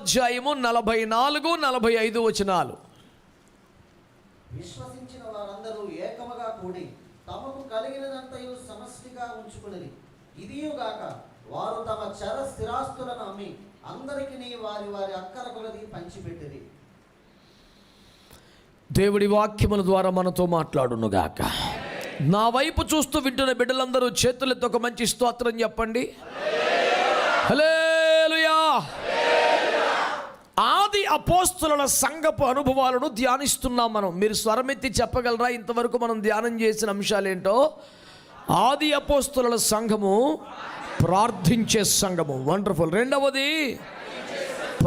అధ్యాయము 44-45 వచనాలు. విశ్వసించిన వారందరూ ఏకముగా కూడి తమకు కలిగినదంతయు సమష్టిగా ఉంచుకుని ఇదియుగాక వారు తమ చర స్థిరాస్తులను అమ్మి అందరికీ వారి వారి అక్కర కొలది పంచిపెట్టిరి. దేవుడి వాక్యముల ద్వారా మనతో మాట్లాడునుగాక. నా వైపు చూస్తూ వింటున్న బిడ్డలందరూ చేతులతో ఒక మంచి స్తోత్రం చెప్పండి. హల్లెలూయా. ఆది అపోస్తలుల సంఘపు అనుభవాలను ధ్యానిస్తున్నాం మనం. మీరు స్వరమెత్తి చెప్పగలరా ఇంతవరకు మనం ధ్యానం చేసిన అంశాలేంటో? ఆది అపోస్తలుల సంఘము ప్రార్థించే సంఘము, వండర్ఫుల్. రెండవది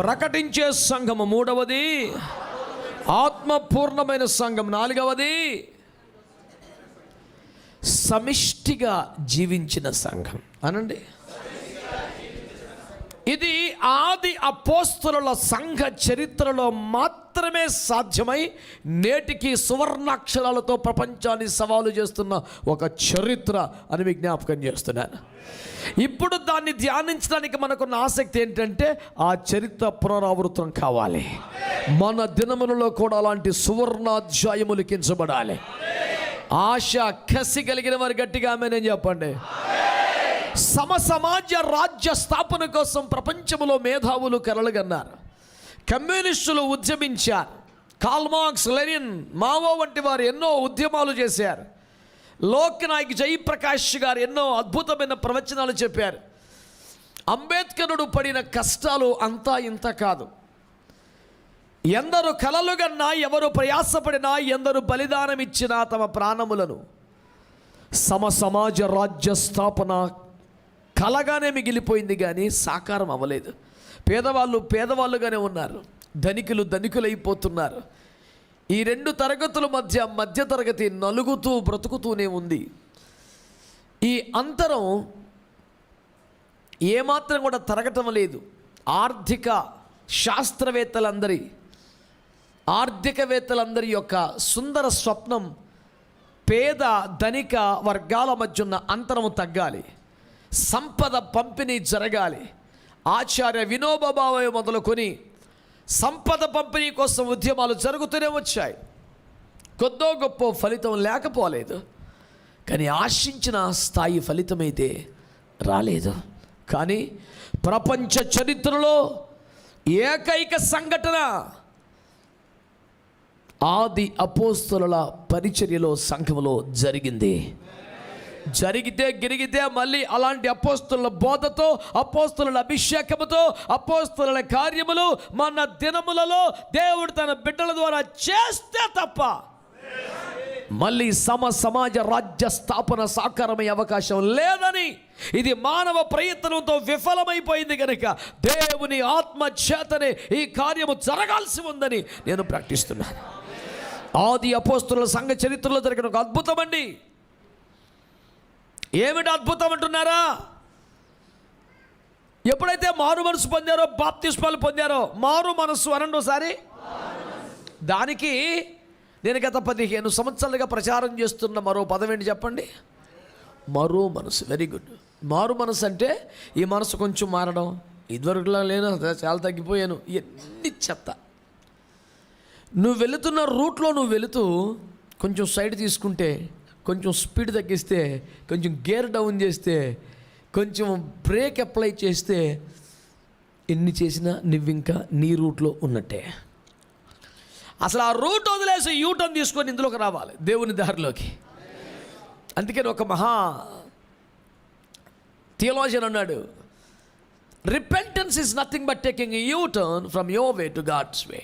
ప్రకటించే సంఘము. మూడవది ఆత్మపూర్ణమైన సంఘం. నాలుగవది సమిష్టిగా జీవించిన సంఘం. అనండి, ఇది ఆది అపోస్తలుల సంఘ చరిత్రలో మాత్రమే సాధ్యమై నేటికి సువర్ణాక్షరాలతో ప్రపంచాన్ని సవాలు చేస్తున్న ఒక చరిత్ర అని విజ్ఞాపకం చేస్తున్నాను. ఇప్పుడు దాన్ని ధ్యానించడానికి మనకున్న ఆసక్తి ఏంటంటే ఆ చరిత్ర పునరావృతం కావాలి. మన దినములలో కూడా అలాంటి సువర్ణాధ్యాయములు లిఖించబడాలి. ఆశ కసి కలిగిన వారు గట్టిగా ఆమేన్ చెప్పండి. సమాజ రాజ్య స్థాపన కోసం ప్రపంచంలో మేధావులు కలలుగన్నారు. కమ్యూనిస్టులు ఉద్యమించారు. కార్ల్ మార్క్స్, లెనిన్, మావో వంటి వారు ఎన్నో ఉద్యమాలు చేశారు. లోక్నాయక్ జయప్రకాష్ గారు ఎన్నో అద్భుతమైన ప్రవచనాలు చెప్పారు. అంబేద్కరుడు పడిన కష్టాలు అంతా ఇంత కాదు. ఎందరు కలలుగన్నా, ఎవరు ప్రయాసపడినా, ఎందరు బలిదానం ఇచ్చినా తమ ప్రాణములను సమాజ రాజ్య స్థాపన కలగానే మిగిలిపోయింది కానీ సాకారం అవ్వలేదు. పేదవాళ్ళు పేదవాళ్ళుగానే ఉన్నారు, ధనికులు ధనికులైపోతున్నారు. ఈ రెండు తరగతుల మధ్య తరగతి నలుగుతూ బ్రతుకుతూనే ఉంది. ఈ అంతరం ఏమాత్రం కూడా తరగటం లేదు. ఆర్థికవేత్తలందరి యొక్క సుందర స్వప్నం పేద ధనిక వర్గాల మధ్య ఉన్న అంతరము తగ్గాలి, సంపద పంపిణీ జరగాలి. ఆచార్య వినోబా భావే మొదలుకొని సంపద పంపిణీ కోసం ఉద్యమాలు జరుగుతూనే వచ్చాయి. కొద్దో గొప్ప ఫలితం లేకపోలేదు, కానీ ఆశించిన స్థాయి ఫలితమైతే రాలేదు. కానీ ప్రపంచ చరిత్రలో ఏకైక సంఘటన ఆది అపోస్తలుల పరిచర్యలో సంఘములో జరిగింది. జరిగితే గిరిగితే మళ్ళీ అలాంటి అపోస్తలుల బోధతో, అపోస్తలుల అభిషేకముతో, అపోస్తలుల కార్యములు మన దినములలో దేవుడు తన బిడ్డల ద్వారా చేస్తే తప్ప మళ్ళీ సమాజ రాజ్య స్థాపన సాకారమయ్యే అవకాశం లేదని, ఇది మానవ ప్రయత్నంతో విఫలమైపోయింది కనుక దేవుని ఆత్మ చేతనే ఈ కార్యము జరగాల్సి ఉందని నేను ప్రకటిస్తున్నాను. ఆది అపోస్తలుల సంఘ చరిత్రలో జరిగిన ఒక అద్భుతం అండి. ఏమిటి అద్భుతం అంటున్నారా? ఎప్పుడైతే మారు మనసు పొందారో, బాప్తిస్మాలు పొందారో, మారు మనసు అనండి ఒకసారి. దానికి నేను గత 15 సంవత్సరాలుగా ప్రచారం చేస్తున్న మరో పదం ఏంటి చెప్పండి? మరో మనసు. Very good. మారు మనసు అంటే ఈ మనసు కొంచెం మారడం. ఇదివరకులా లేను, చాలా తగ్గిపోయాను, ఎన్ని చెత్త. నువ్వు వెళుతున్న రూట్లో నువ్వు వెళుతూ కొంచెం సైడ్ తీసుకుంటే, కొంచెం స్పీడ్ తగ్గిస్తే, కొంచెం గేర్ డౌన్ చేస్తే, కొంచెం బ్రేక్ అప్లై చేస్తే, ఎన్ని చేసినా నువ్వు ఇంకా నీ రూట్లో ఉన్నట్టే. అసలు ఆ రూట్ వదిలేసి యూటర్న్ తీసుకొని ఇందులోకి రావాలి, దేవుని దారిలోకి. అందుకని ఒక మహా థియాలజియన్ అన్నాడు, repentance is nothing but taking a U turn from your way to God's way.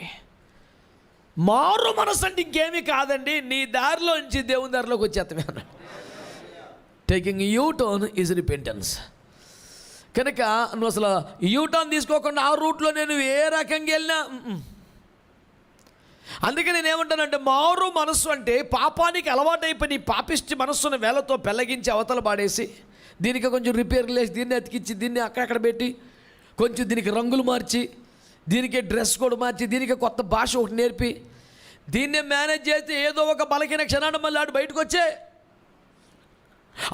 మారు మనసు అంటే ఇంకేమీ కాదండి, నీ దారిలో నుంచి దేవుని దారిలోకి వచ్చేస్తామే అన్నాడు. Taking U turn is repentance. కనుక నువ్వు అసలు యూటర్న్ తీసుకోకుండా ఆ రూట్లో నేను ఏ రకంగా వెళ్ళినా, అందుకే నేను ఏమంటానంటే మారు మనస్సు అంటే పాపానికి అలవాటైపోయి నీ పాపిష్టి మనస్సును వేలతో పెళ్ళగించి అవతల పాడేసి, దీనికి కొంచెం రిపేర్లు వేసి, దీన్ని అతికించి, దీన్ని అక్కడక్కడ పెట్టి, కొంచెం దీనికి రంగులు మార్చి, దీనికి డ్రెస్ కోడ్ మార్చి, దీనికి కొత్త భాష ఒకటి నేర్పి, దీన్నే మేనేజ్ చేస్తే ఏదో ఒక బలహీన క్షణాన్ని మళ్ళీ ఆడు బయటకు వచ్చే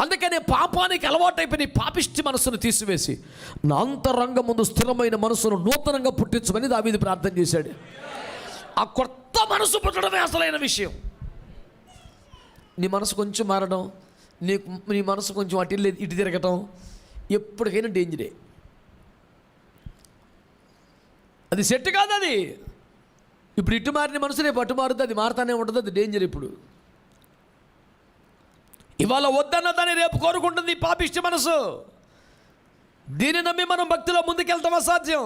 అందుకనే పాపానికి అలవాటైపోయి పాపిష్టి మనస్సును తీసివేసి నా అంతరంగం ముందు స్థిరమైన మనసును నూతనంగా పుట్టించమని దావీదు ప్రార్థన చేశాడు. ఆ కొత్త మనసు పుట్టడమే అసలైన విషయం. నీ మనసు కొంచెం మారడం, నీ మనసు కొంచెం ఇటు తిరగటం ఎప్పటికైనా డేంజరే. అది సెట్ కాదు. అది ఇప్పుడు ఇటు మారిన మనసు రేపు అటు మారుతుంది, అది మారుతానే ఉంటుంది. అది డేంజర్. ఇప్పుడు ఇవాళ వద్దన్న దాన్ని రేపు కోరుకుంటుంది పాపిష్టి మనసు. దీన్ని నమ్మి మనం భక్తిలో ముందుకెళ్తాం అసాధ్యం.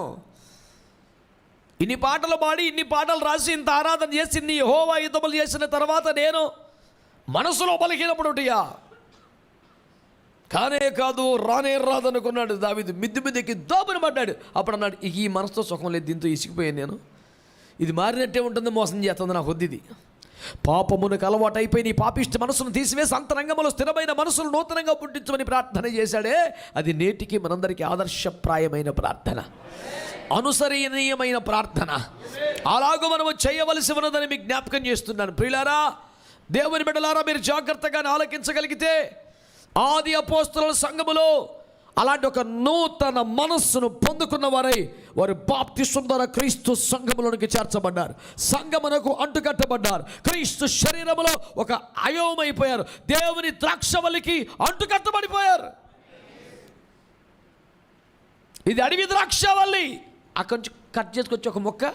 ఇన్ని పాటలు పాడి, ఇన్ని పాటలు రాసి, ఇంత ఆరాధన చేసి, ఇన్ని యెహోవా యుద్ధములు చేసిన తర్వాత నేను మనసులో బలహీనపడుటయా కానే కాదు, రానే రాదనుకున్నాడు దావీదు. మిద్దెకి దోబుని పడ్డాడు. అప్పుడు అన్నాడు, ఈ మనసుతో సుఖం లేదు, దీంతో ఇసిగిపోయాను నేను. ఇది మారినట్టే ఉంటుంది, మోసం చేస్తుంది నాకు వద్దు. ఇది పాపమునకు అలవాటు అయిపోయి నీ పాపిష్టి మనసును తీసివేసి అంతరంగములో స్థిరమైన మనసును నూతనంగా పుట్టించమని ప్రార్థన చేశాడే, అది నేటికి మనందరికీ ఆదర్శప్రాయమైన ప్రార్థన, అనుసరణీయమైన ప్రార్థన. అలాగూ మనము చేయవలసి ఉన్నదని మీకు జ్ఞాపకం చేస్తున్నాను. ప్రియులారా, దేవుని బిడ్డలారా, మీరు జాగ్రత్తగా ఆలకించగలిగితే ఆది అపోస్తలుల సంఘములో అలాంటి ఒక నూతన మనస్సును పొందుకున్న వారై వారు బాప్తిస్మం ద్వారా క్రీస్తు సంఘములోనికి చేర్చబడ్డారు, సంఘమునకు అంటుకట్టబడ్డారు, క్రీస్తు శరీరములో ఒక అయోమైపోయారు, దేవుని ద్రాక్షవల్లికి అంటుకట్టబడిపోయారు. ఇది అడవి ద్రాక్షవల్లి, అక్కడి నుంచి కట్ చేసుకొచ్చి ఒక మొక్క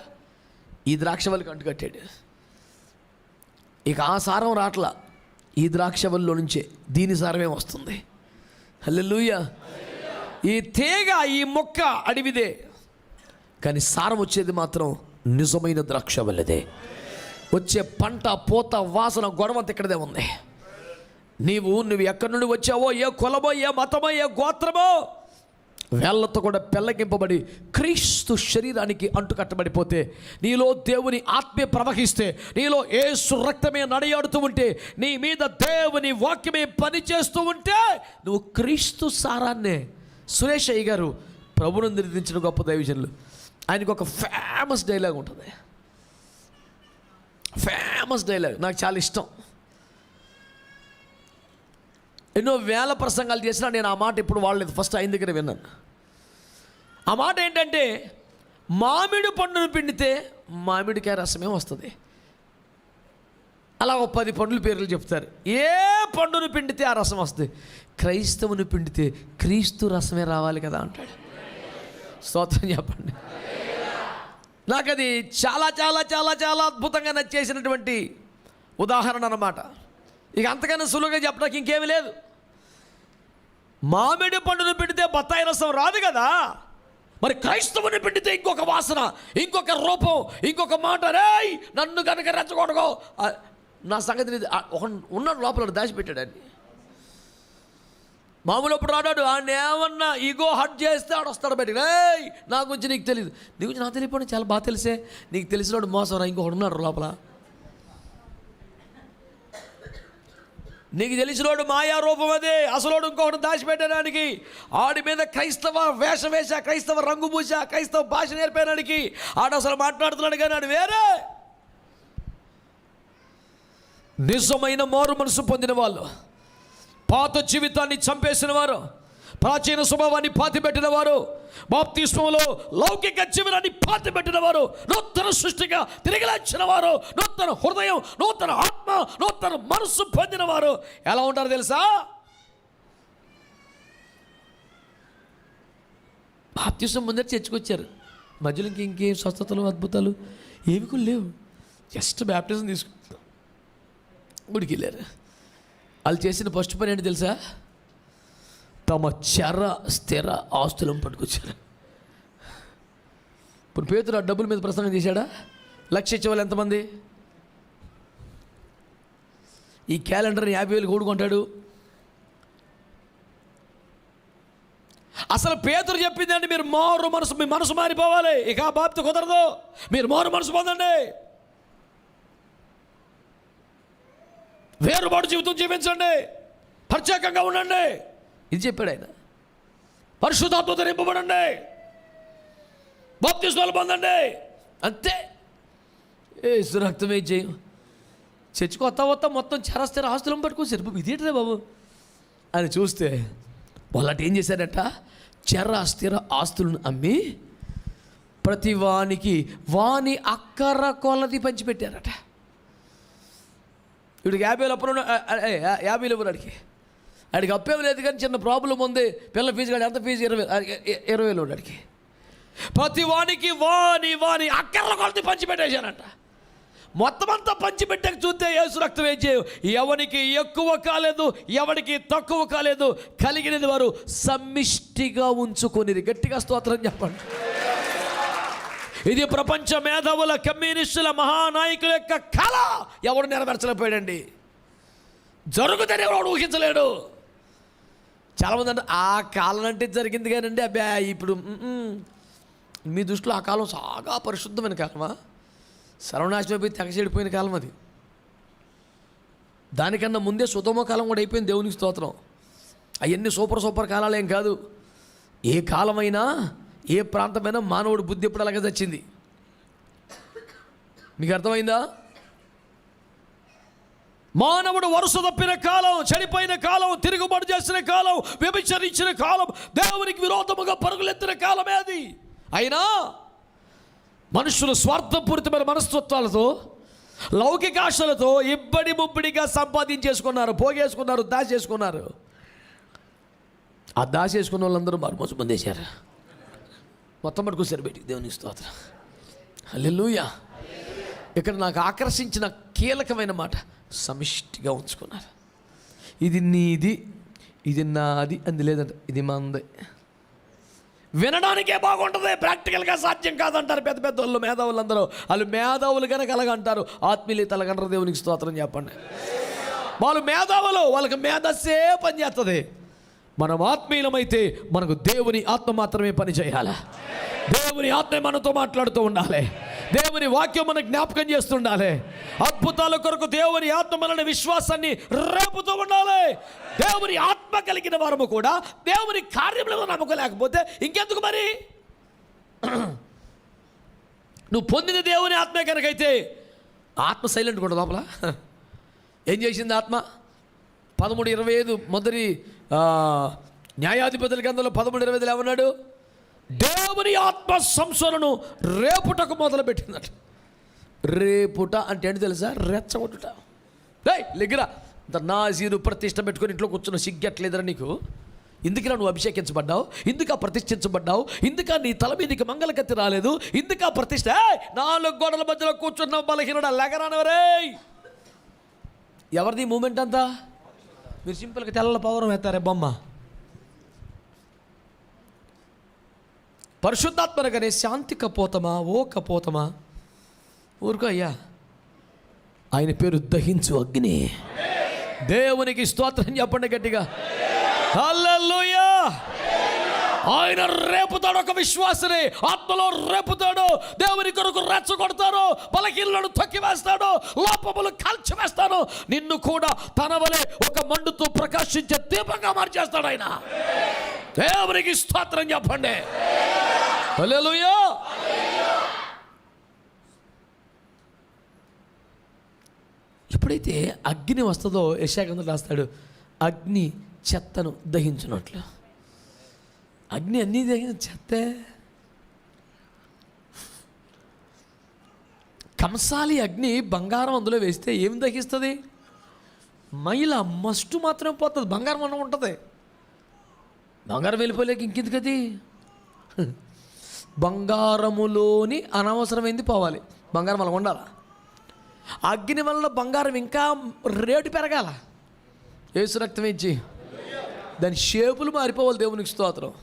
ఈ ద్రాక్షవల్లికి అంటుకట్టాడు. ఇక ఆ సారం రాట్లా, ఈ ద్రాక్షవల్లిలో నుంచే దీని సారమే వస్తుంది. హల్లెలూయా. ఈ తీగ, ఈ మొక్క అడవిదే, కానీ సారం వచ్చేది మాత్రం నిజమైన ద్రాక్షవల్లిదే. వచ్చే పంట, పూత, వాసన, గొడవంత ఇక్కడదే ఉంది. నువ్వు ఎక్కడి నుండి వచ్చావో, ఏ కులమో, ఏ మతమో, ఏ గోత్రమో, వేళ్లతో కూడా పెళ్ళగింపబడి క్రీస్తు శరీరానికి అంటుకట్టబడిపోతే, నీలో దేవుని ఆత్మే ప్రవహిస్తే, నీలో యేసు రక్తమే నడియాడుతూ ఉంటే, నీ మీద దేవుని వాక్యమే పనిచేస్తూ ఉంటే, నువ్వు క్రీస్తు సారాన్నే. సురేష్ అయ్య గారు ప్రభువును నిర్దించిన గొప్ప దైవజనులు, ఆయనకు ఒక ఫేమస్ డైలాగ్ ఉంటుంది. ఫేమస్ డైలాగ్ నాకు చాలా ఇష్టం. ఎన్నో వేల ప్రసంగాలు చేసినా నేను ఆ మాట ఇప్పుడు వాడలేదు, ఫస్ట్ ఆయన దగ్గర విన్నాను. ఆ మాట ఏంటంటే, మామిడి పండును పిండితే మామిడికాయ రసమే వస్తుంది. అలా ఒక 10 పండ్ల పేర్లు చెప్తారు. ఏ పండును పిండితే ఆ రసం వస్తుంది. క్రైస్తవుని పిండితే క్రీస్తు రసమే రావాలి కదా అంటాడు. స్తోత్రం చెప్పండి. నాకు అది చాలా చాలా చాలా చాలా అద్భుతంగా నచ్చేసినటువంటి ఉదాహరణ అన్నమాట. ఇక అంతకన్నా సులువుగా చెప్పడానికి ఇంకేమీ లేదు. మామిడి పండును పిండితే బత్తాయి రసం రాదు కదా, మరి క్రైస్తవుని పిండితే ఇంకొక వాసన, ఇంకొక రూపం, ఇంకొక మాట. రేయ్ నన్ను కనుక రెచ్చగొడగో, నా సంగతి ఉన్నాడు లోపల దాచిపెట్టాడు అని. మామూలు అప్పుడు రాడాడు, ఆయన ఏమన్నా ఈగో హట్ చేస్తే ఆడు వస్తాడు బయటికి. రేయ్ నా గురించి నీకు తెలియదు, నీ గురించి నాకు తెలియకపోవడం చాలా బాగా తెలిసే, నీకు తెలిసినోడు మోసం రా, ఇంకొకడు ఉన్నాడు లోపల. నీకు తెలిసినోడు మాయా రూపం అదే, అసలోడు ఇంకొకటి దాచిపెట్టడానికి, ఆడి మీద క్రైస్తవ వేషం వేసా, క్రైస్తవ రంగు పూసా, క్రైస్తవ భాష నేర్పేయడానికి ఆడు అసలు మాట్లాడుతున్నాడు, కానీ ఆడు వేరే. నిజమైన మారు మనసు పొందిన వాళ్ళు, పాత జీవితాన్ని చంపేసిన వారు, ప్రాచీన స్వభావాన్ని పాతిపెట్టిన వారు, బాప్తిస్మములో లౌకిక జీవనాన్ని పాతిపెట్టిన వారు, నూతన సృష్టిగా తిరిగి లేచిన వారు, నూతన హృదయం, నూతన ఆత్మ, నూతన మనస్సు పొందిన వారు ఎలా ఉంటారో తెలుసా? బాప్తిస్మం ముందర చర్చకొచ్చారు, మధ్యలో ఇంకేం స్వస్థతలు, అద్భుతాలు ఏమి కూడా లేవు, జస్ట్ బ్యాప్టిజం తీసుకుంటారు, గుడికి వెళ్ళారు. వాళ్ళు చేసిన ఫస్ట్ పని ఏంటి తెలుసా? తమ స్థిర ఆస్తులను పట్టుకొచ్చారు. ఇప్పుడు పేతురు ఆ డబ్బుల మీద ప్రసంగం చేశాడా? 1,00,000 ఇచ్చేవాళ్ళు ఎంతమంది? ఈ క్యాలెండర్ని 50,000 కూడుకుంటాడు. అసలు పేతురు చెప్పిందండి, మీరు మారు మనసు, మీ మనసు మారిపోవాలి, ఇక ఆ బాప్తి కుదరదు, మీరు మారు మనసు పొందండి, వేరుబాటు జీవితం జీవించండి, ప్రత్యేకంగా ఉండండి. ఇది చెప్పాడు ఆయన. పరిశుద్ధాత్మతో నింపబడండి, బాప్తిస్మాలు పొందండి, అంతే. యేసు రక్తమే జయం. చర్చికి వస్తా మొత్తం స్థిర ఆస్తులను పట్టుకొచ్చారు. ఇదేంటిదే బాబు అని చూస్తే వాళ్ళట ఏం చేశారట, స్థిర ఆస్తులను అమ్మి ప్రతి వానికి వాని అక్కర కొలది పంచిపెట్టారట. ఇప్పుడు 50,000 అప్పుడు 50,000 ఇవ్వరు అడిగి అప్పేం లేదు, కానీ చిన్న ప్రాబ్లం ఉంది, పిల్లల ఫీజు కాదు, ఎంత ఫీజు 20,000 అడిగి ప్రతి వానికి వాని అక్కర్ల కొలది పంచిపెట్టేశారంట. మొత్తం అంతా పంచిపెట్టక చూస్తే యేసు రక్తం ఏం చేయు, ఎవరికి ఎక్కువ కాలేదు, ఎవరికి తక్కువ కాలేదు, కలిగినది వారు సమిష్టిగా ఉంచుకొని. గట్టిగా స్తోత్రం చెప్పండి. ఇది ప్రపంచ మేధావుల, కమ్యూనిస్టుల, మహానాయకుల యొక్క కళ ఎవడు నెరవేర్చలేకపోయాడండి. జరుగుతుంది ఎవడు ఊహించలేడు. చాలామంది అంటే ఆ కాలం అంటే జరిగింది కానండి, అబ్బా ఇప్పుడు మీ దృష్టిలో ఆ కాలం చాలా పరిశుద్ధమైన కాలమా? సర్వనాశనమైపోయి తెగచెడిపోయిన కాలం అది. దానికన్నా ముందే సుధమ కాలం కూడా అయిపోయింది. దేవునికి స్తోత్రం. అవన్నీ సూపర్ కాలాలు ఏం కాదు. ఏ కాలమైనా ఏ ప్రాంతమైనా మానవుడి బుద్ధి ఎప్పుడు అలాగే తెచ్చింది. మీకు అర్థమైందా? మానవుడు వరుస తప్పిన కాలం, చెడిపోయిన కాలం, తిరుగుబాటు చేసిన కాలం, వ్యభిచరించిన కాలం, దేవునికి విరోధముగా పరుగులెత్తిన కాలమే అది. అయినా మనుషులు స్వార్థపూరితమైన మనస్తత్వాలతో, లౌకిక ఆశలతో ఇబ్బడి ముబ్బడిగా సంపాదించేసుకున్నారు, పోగేసుకున్నారు, దాచేసుకున్నారు. ఆ దాచేసుకున్న వాళ్ళందరూ మరుమోసు పొందేశారు. మొత్తం పట్టుకొచ్చారు బయటికి. దేవుని స్తోత్రం. హల్లెలూయా. ఇక్కడ నాకు ఆకర్షించిన కీలకమైన మాట, సమిష్టిగా ఉంచుకున్నారు. ఇది నీది, ఇది నాది అంది లేదంట, ఇది మంది. వినడానికే బాగుంటుంది, ప్రాక్టికల్గా సాధ్యం కాదంటారు పెద్ద పెద్ద వాళ్ళు, మేధావులు అందరూ. వాళ్ళు మేధావులు కనుక అలాగంటారు, ఆత్మీయులు తలగంటారు. దేవునికి స్తోత్రం చెప్పండి. వాళ్ళు మేధావులు, వాళ్ళకి మేధస్సే పని చేస్తుంది. మనం ఆత్మీయులమైతే మనకు దేవుని ఆత్మ మాత్రమే పని చేయాలి. దేవుని ఆత్మ మనతో మాట్లాడుతూ ఉండాలి. దేవుని వాక్యం మనకు జ్ఞాపకం చేస్తుండాలి. అద్భుతాల కొరకు దేవుని ఆత్మ మన విశ్వాసాన్ని రేపుతూ ఉండాలి. దేవుని ఆత్మ కలిగిన వారము కూడా దేవుని కార్యములను నమ్మకలేకపోతే ఇంకెందుకు మరి? నువ్వు పొందిన దేవుని ఆత్మే కనుకైతే ఆత్మ సైలెంట్ కూడా లోపల ఏం చేసింది ఆత్మ? 13:25 మొదటి న్యాయాధిపతుల గ్రంథంలో 13:25 ఏమన్నాడు? దేవుని ఆత్మ సంసోనును రేపుటకు మొదలుపెట్టిందట. రేపుట అంటే ఏంటి తెలుసా? రెచ్చగొట్టుట. లెగ్గిరా నాజీరు ప్రతిష్ట పెట్టుకొని ఇంట్లో కూర్చున్న సిగ్గట్లేదరా నీకు? ఇందుకు నువ్వు అభిషేకించబడ్డావు, ఇందుక ప్రతిష్ఠించబడ్డావు, ఇందుక నీ తల మీదకి మంగళకత్తి రాలేదు, ఇందుక ప్రతిష్ట. 4 గోడల మధ్యలో కూర్చున్న బలహీనుడా లెగరానవరే. ఎవరిది మూమెంట్ అంతా? మీరు సింపుల్గా తెల్ల పౌరం వేస్తారే బొమ్మ. పరిశుద్ధాత్మనగానే శాంతి కపోతమా, ఓ కపోతమా, ఊరుకో అయ్యా. ఆయన పేరు దహించు అగ్ని. దేవునికి స్తోత్రం చెప్పండి గట్టిగా. హల్లెలూయా. ఆయన రేపుతాడు, ఒక విశ్వాసని ఆత్మలో రేపుతాడు. దేవుని కొరకు రెచ్చగొడతాడు, బలహీనులను తొక్కివేస్తాడు, లోపములు కాల్చివేస్తాడు. నిన్ను కూడా తన వలె ఒక మండుతూ ప్రకాశించే దీపంగా మార్చేస్తాడు ఆయన. దేవునికి స్తోత్రం చెప్పండి. హల్లెలూయా. ఎప్పుడైతే అగ్ని వస్తుందో యెషయా గ్రంథంలో రాస్తాడు, అగ్ని చెత్తను దహించినట్లు. అగ్ని అన్నీ దహించిన చెత్తే. కంసాలి అగ్ని బంగారం అందులో వేస్తే ఏం దహిస్తుంది? మైల మస్టు మాత్రమే పోతుంది, బంగారం అన్న ఉంటుంది. బంగారం వెళ్ళిపోలేక ఇంకెందుకది? బంగారములోని అనవసరమైంది పోవాలి, బంగారం అలా ఉండాలి. అగ్ని వలన బంగారం ఇంకా రేటు పెరగాల. యేసు రక్తం ఇచ్చి దాని షేపులు మారిపోవాలి. దేవునికి స్తోత్రం.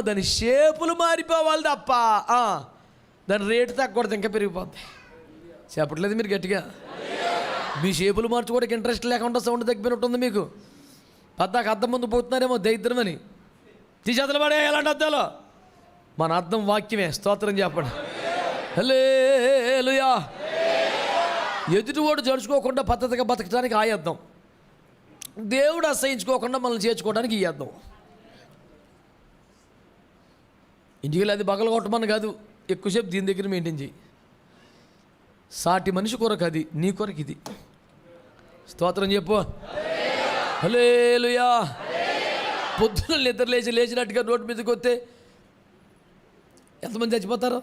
దాని షేపులు మారిపోవాలి తప్ప దాని రేటు తగ్గకూడదు, ఇంకా పెరిగిపోద్ది. చెప్పట్లేదు మీరు గట్టిగా? మీ షేపులు మార్చుకోవడానికి ఇంట్రెస్ట్ లేకుండా సౌండ్ తగ్గిపోయినట్టుంది మీకు. పద్దాక అద్దం ముందు పోతున్నారేమో దైద్రమని తీసేతలు పడే ఎలాంటి అద్దాలో. మన అర్థం వాక్యమే. స్తోత్రం చెప్పండి. హల్లెలూయా. ఎదుటివాడు జడుచుకోకుండా పద్ధతిగా బతకడానికి ఆ అద్దం, దేవుడు అసహించుకోకుండా మనల్ని చేర్చుకోవడానికి ఈ అద్దం. ఇంటికి అది బగలు కొట్టమని కాదు, ఎక్కువసేపు దీని దగ్గర మెయింటైన్ చేయి. సాటి మనిషి కొరకు అది, నీ కొరకు ఇది. స్తోత్రం చెప్పు. హల్లెలూయా. పొద్దున నిద్ర లేచినట్టుగా రోడ్డు మీదకి వస్తే ఎంతమంది చచ్చిపోతారు?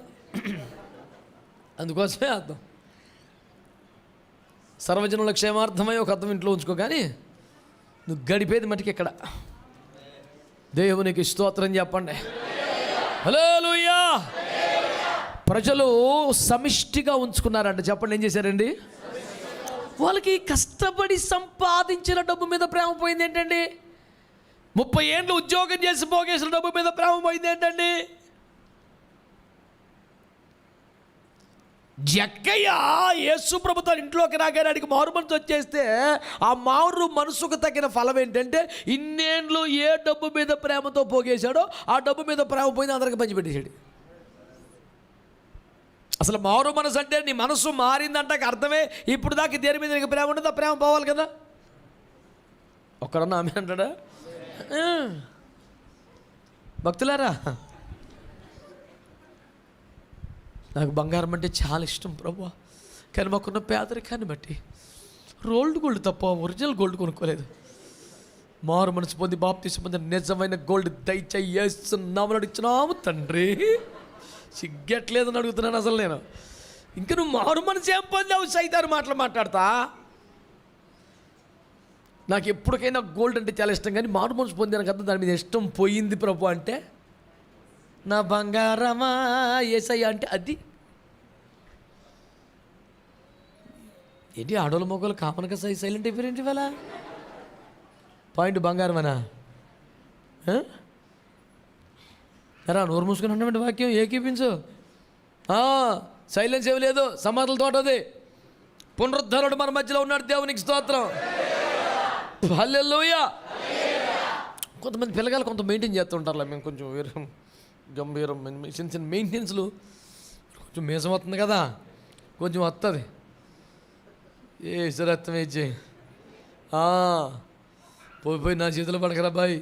అందుకోసమే అర్థం. సర్వజనుల క్షేమార్థమై ఒక అర్థం ఇంట్లో ఉంచుకో, కానీ నువ్వు గడిపేది మటుకు ఇక్కడ. దేవునికి స్తోత్రం చెప్పండి. హల్లెలూయా. ప్రజలు సమిష్టిగా ఉంచుకున్నారంట. చెప్పండి, ఏం చేశారండి? వాళ్ళకి కష్టపడి సంపాదించిన డబ్బు మీద ప్రేమ పోయింది ఏంటండి? 30 ఏళ్ళు ఉద్యోగం చేసి పోగేసిన డబ్బు మీద ప్రేమ పోయింది ఏంటండి? జక్కయ్య యేసు ప్రభుతో ఇంట్లోకి రాగానికి మారు మనసు వచ్చేస్తే ఆ మారు మనసుకు తగిన ఫలం ఏంటంటే ఇన్నేళ్ళు ఏ డబ్బు మీద ప్రేమతో పోగేశాడో ఆ డబ్బు మీద ప్రేమ పోయింది, అందరికి పంచిపెట్టేశాడు. అసలు మారు మనసు అంటే నీ మనసు మారిందంటే అర్థమే ఇప్పుడు దాకా దేని మీద నీకు ప్రేమ ఉంటుంది, ఆ ప్రేమ పోవాలి కదా. ఒక్కడన్నా ఆమె అంటాడా? భక్తులారా, నాకు బంగారం అంటే చాలా ఇష్టం ప్రభువా, కానీ మాకున్న పేదరికాన్ని బట్టి రోల్డ్ గోల్డ్ తప్ప ఒరిజినల్ గోల్డ్ కొనుక్కోలేదు. మారు మనసు పొంది బాప్తిసం పొంది నిజమైన గోల్డ్ దయచేస్తున్నామని అడుగుతున్నాము తండ్రి. సిగ్గట్లేదని అడుగుతున్నాను అసలు నేను. ఇంకా నువ్వు మారు మనసు ఏం పొందావు? సైతాను మాటలు మాట్లాడతా. నాకు ఎప్పటికైనా గోల్డ్ అంటే చాలా ఇష్టం, కానీ మారు మనసు పొందాను కదా దాని మీద ఇష్టం పోయింది ప్రభు. అంటే నా బంగారమా యేసయ్య అంటే అది ఏంటి? ఆడోళ్ళ మొగలు కామన్గా సైలెంట్ అయిపోయారేంటి ఇవాళ? పాయింట్ బంగారమనా? ఎరా నోరు మూసుకుని ఉన్నటువంటి వాక్యం ఏకీపించు. సైలెన్స్ ఏమి లేదు, సమాధుల తోట అది. పునరుద్ధరుడు మన మధ్యలో ఉన్నాడు. దేవునికి స్తోత్రం. హల్లెలూయా. కొంతమంది పిల్లగాలు కొంత మెయింటైన్ చేస్తుంటారులే. మేము కొంచెం వీరం గంభీరం చిన్న చిన్న మెయింటెనెన్స్లు కొంచెం మీసం వస్తుంది కదా, కొంచెం వస్తుంది. ఏ ఇసరత్వం ఇచ్చి పోయి నా చేతిలో పడకరా బాయ్.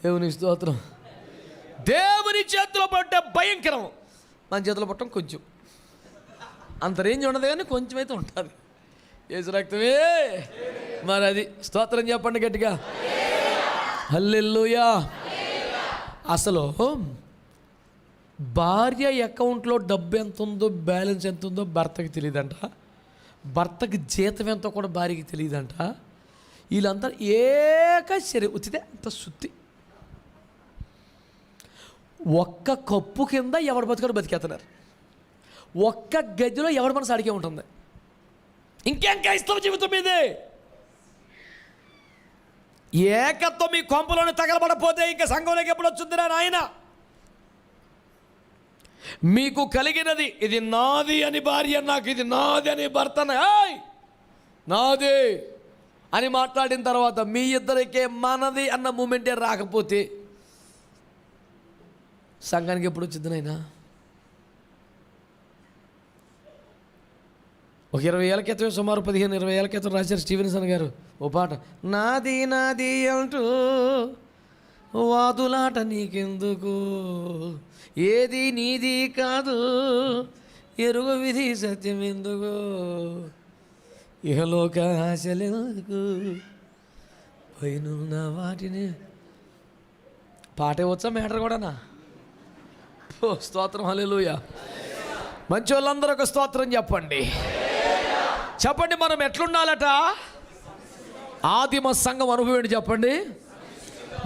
దేవునికి స్తోత్రం. దేవుని చేతిలో పట్టే భయంకరం, మన చేతిలో పట్టడం కొంచెం అంత రేంజ్ ఉండదు, కానీ కొంచెం అయితే ఉంటుంది. ఏసు రక్తమే మరి అది. స్తోత్రం చెప్పండి గట్టిగా. హల్లెలూయా. అసలు భార్య అకౌంట్లో డబ్బు ఎంత ఉందో, బ్యాలెన్స్ ఎంత ఉందో భర్తకి తెలియదంట. భర్తకి జీతం ఎంతో కూడా భార్యకి తెలియదంట. వీళ్ళంతా ఏకశరి ఉచితే అంత శుద్ధి. ఒక్క కప్పు కింద ఎవడు బతుకాడు బతికేస్తున్నారు. ఒక్క గదిలో ఎవరి మనసు అడిగే ఉంటుంది. ఇంకేం క్రైస్తవ జీవితం మీదే. ఏకత్వం మీ కొంపలోనే తగలబడపోతే ఇంకా సంఘంలోకి ఎప్పుడు వచ్చిందిరా నాయన? మీకు కలిగినది ఇది నాది అని భార్య, నాకు ఇది నాది అని భర్త నాది అని మాట్లాడిన తర్వాత మీ ఇద్దరికే మనది అన్న మూమెంటే రాకపోతే సంఘానికి ఎప్పుడు వచ్చింది నాయనా? ఒక 20 ఏళ్ళ క్రితం, సుమారు 15-20 ఏళ్ళ క్రితం రాశారు స్టీవెన్సన్ గారు ఓ పాట. నాది నాది అంటూ వాదులాట నీకెందుకు, ఏది నీది కాదు ఎరుగు విధి సత్యం ఎందుకు, ఇహలోక ఆశలెందుకు పైనున్న వాటిని. పాటే వచ్చా మేటర్ కూడానా? స్తోత్రం. హల్లెలూయా. మంచి వాళ్ళందరూ ఒక స్తోత్రం చెప్పండి. చెప్పండి, మనం ఎట్లుండాలట? ఆదిమ సంఘం అనుభవం చెప్పండి.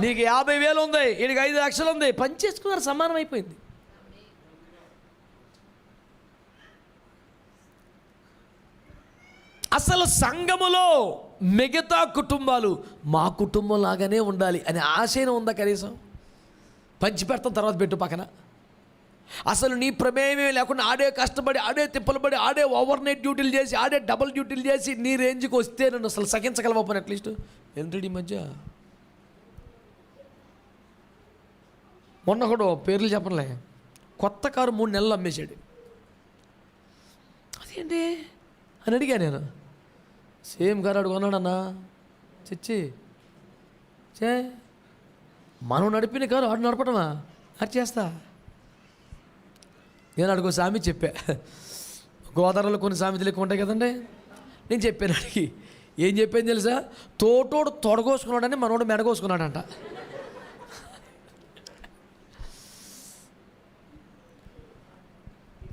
నీకు 50,000 ఉంది, ఈయనకి 5 లక్షలు ఉంది, పని చేసుకున్నారు, సమానం అయిపోయింది. అసలు సంఘములో మిగతా కుటుంబాలు మా కుటుంబం లాగానే ఉండాలి అనే ఆశయం ఉందా? కనీసం పంచి పెడతాం, తర్వాత పెట్టు పక్కన. అసలు నీ ప్రమేయమే లేకుండా ఆడే కష్టపడి, ఆడే తిప్పలు పడి, ఆడే ఓవర్ నైట్ డ్యూటీలు చేసి, ఆడే డబుల్ డ్యూటీలు చేసి నీ రేంజ్కి వస్తే నన్ను అసలు సహించగలవని అట్లీస్ట్ ఏంటి? మధ్య మొన్న కూడా పేర్లు చెప్పలే, కొత్త కారు 3 నెలలు అమ్మేశాడు. అదేంటి అని అడిగా నేను. సేమ్ కారు అడుగు కొన్నాడన్నా. చచ్చి మనం నడిపిన కారు ఆడు నడపటమా? అది చేస్తా. నేను అడుగు సామెత చెప్పా. గోదావరిలో కొన్ని సామెతలు ఎక్కువ ఉంటాయి కదండి. నేను చెప్పాను అడిగి, ఏం చెప్పింది తెలుసా? తోటోడు తొడగోసుకున్నాడని మనోడు మెడగోసుకున్నాడంట.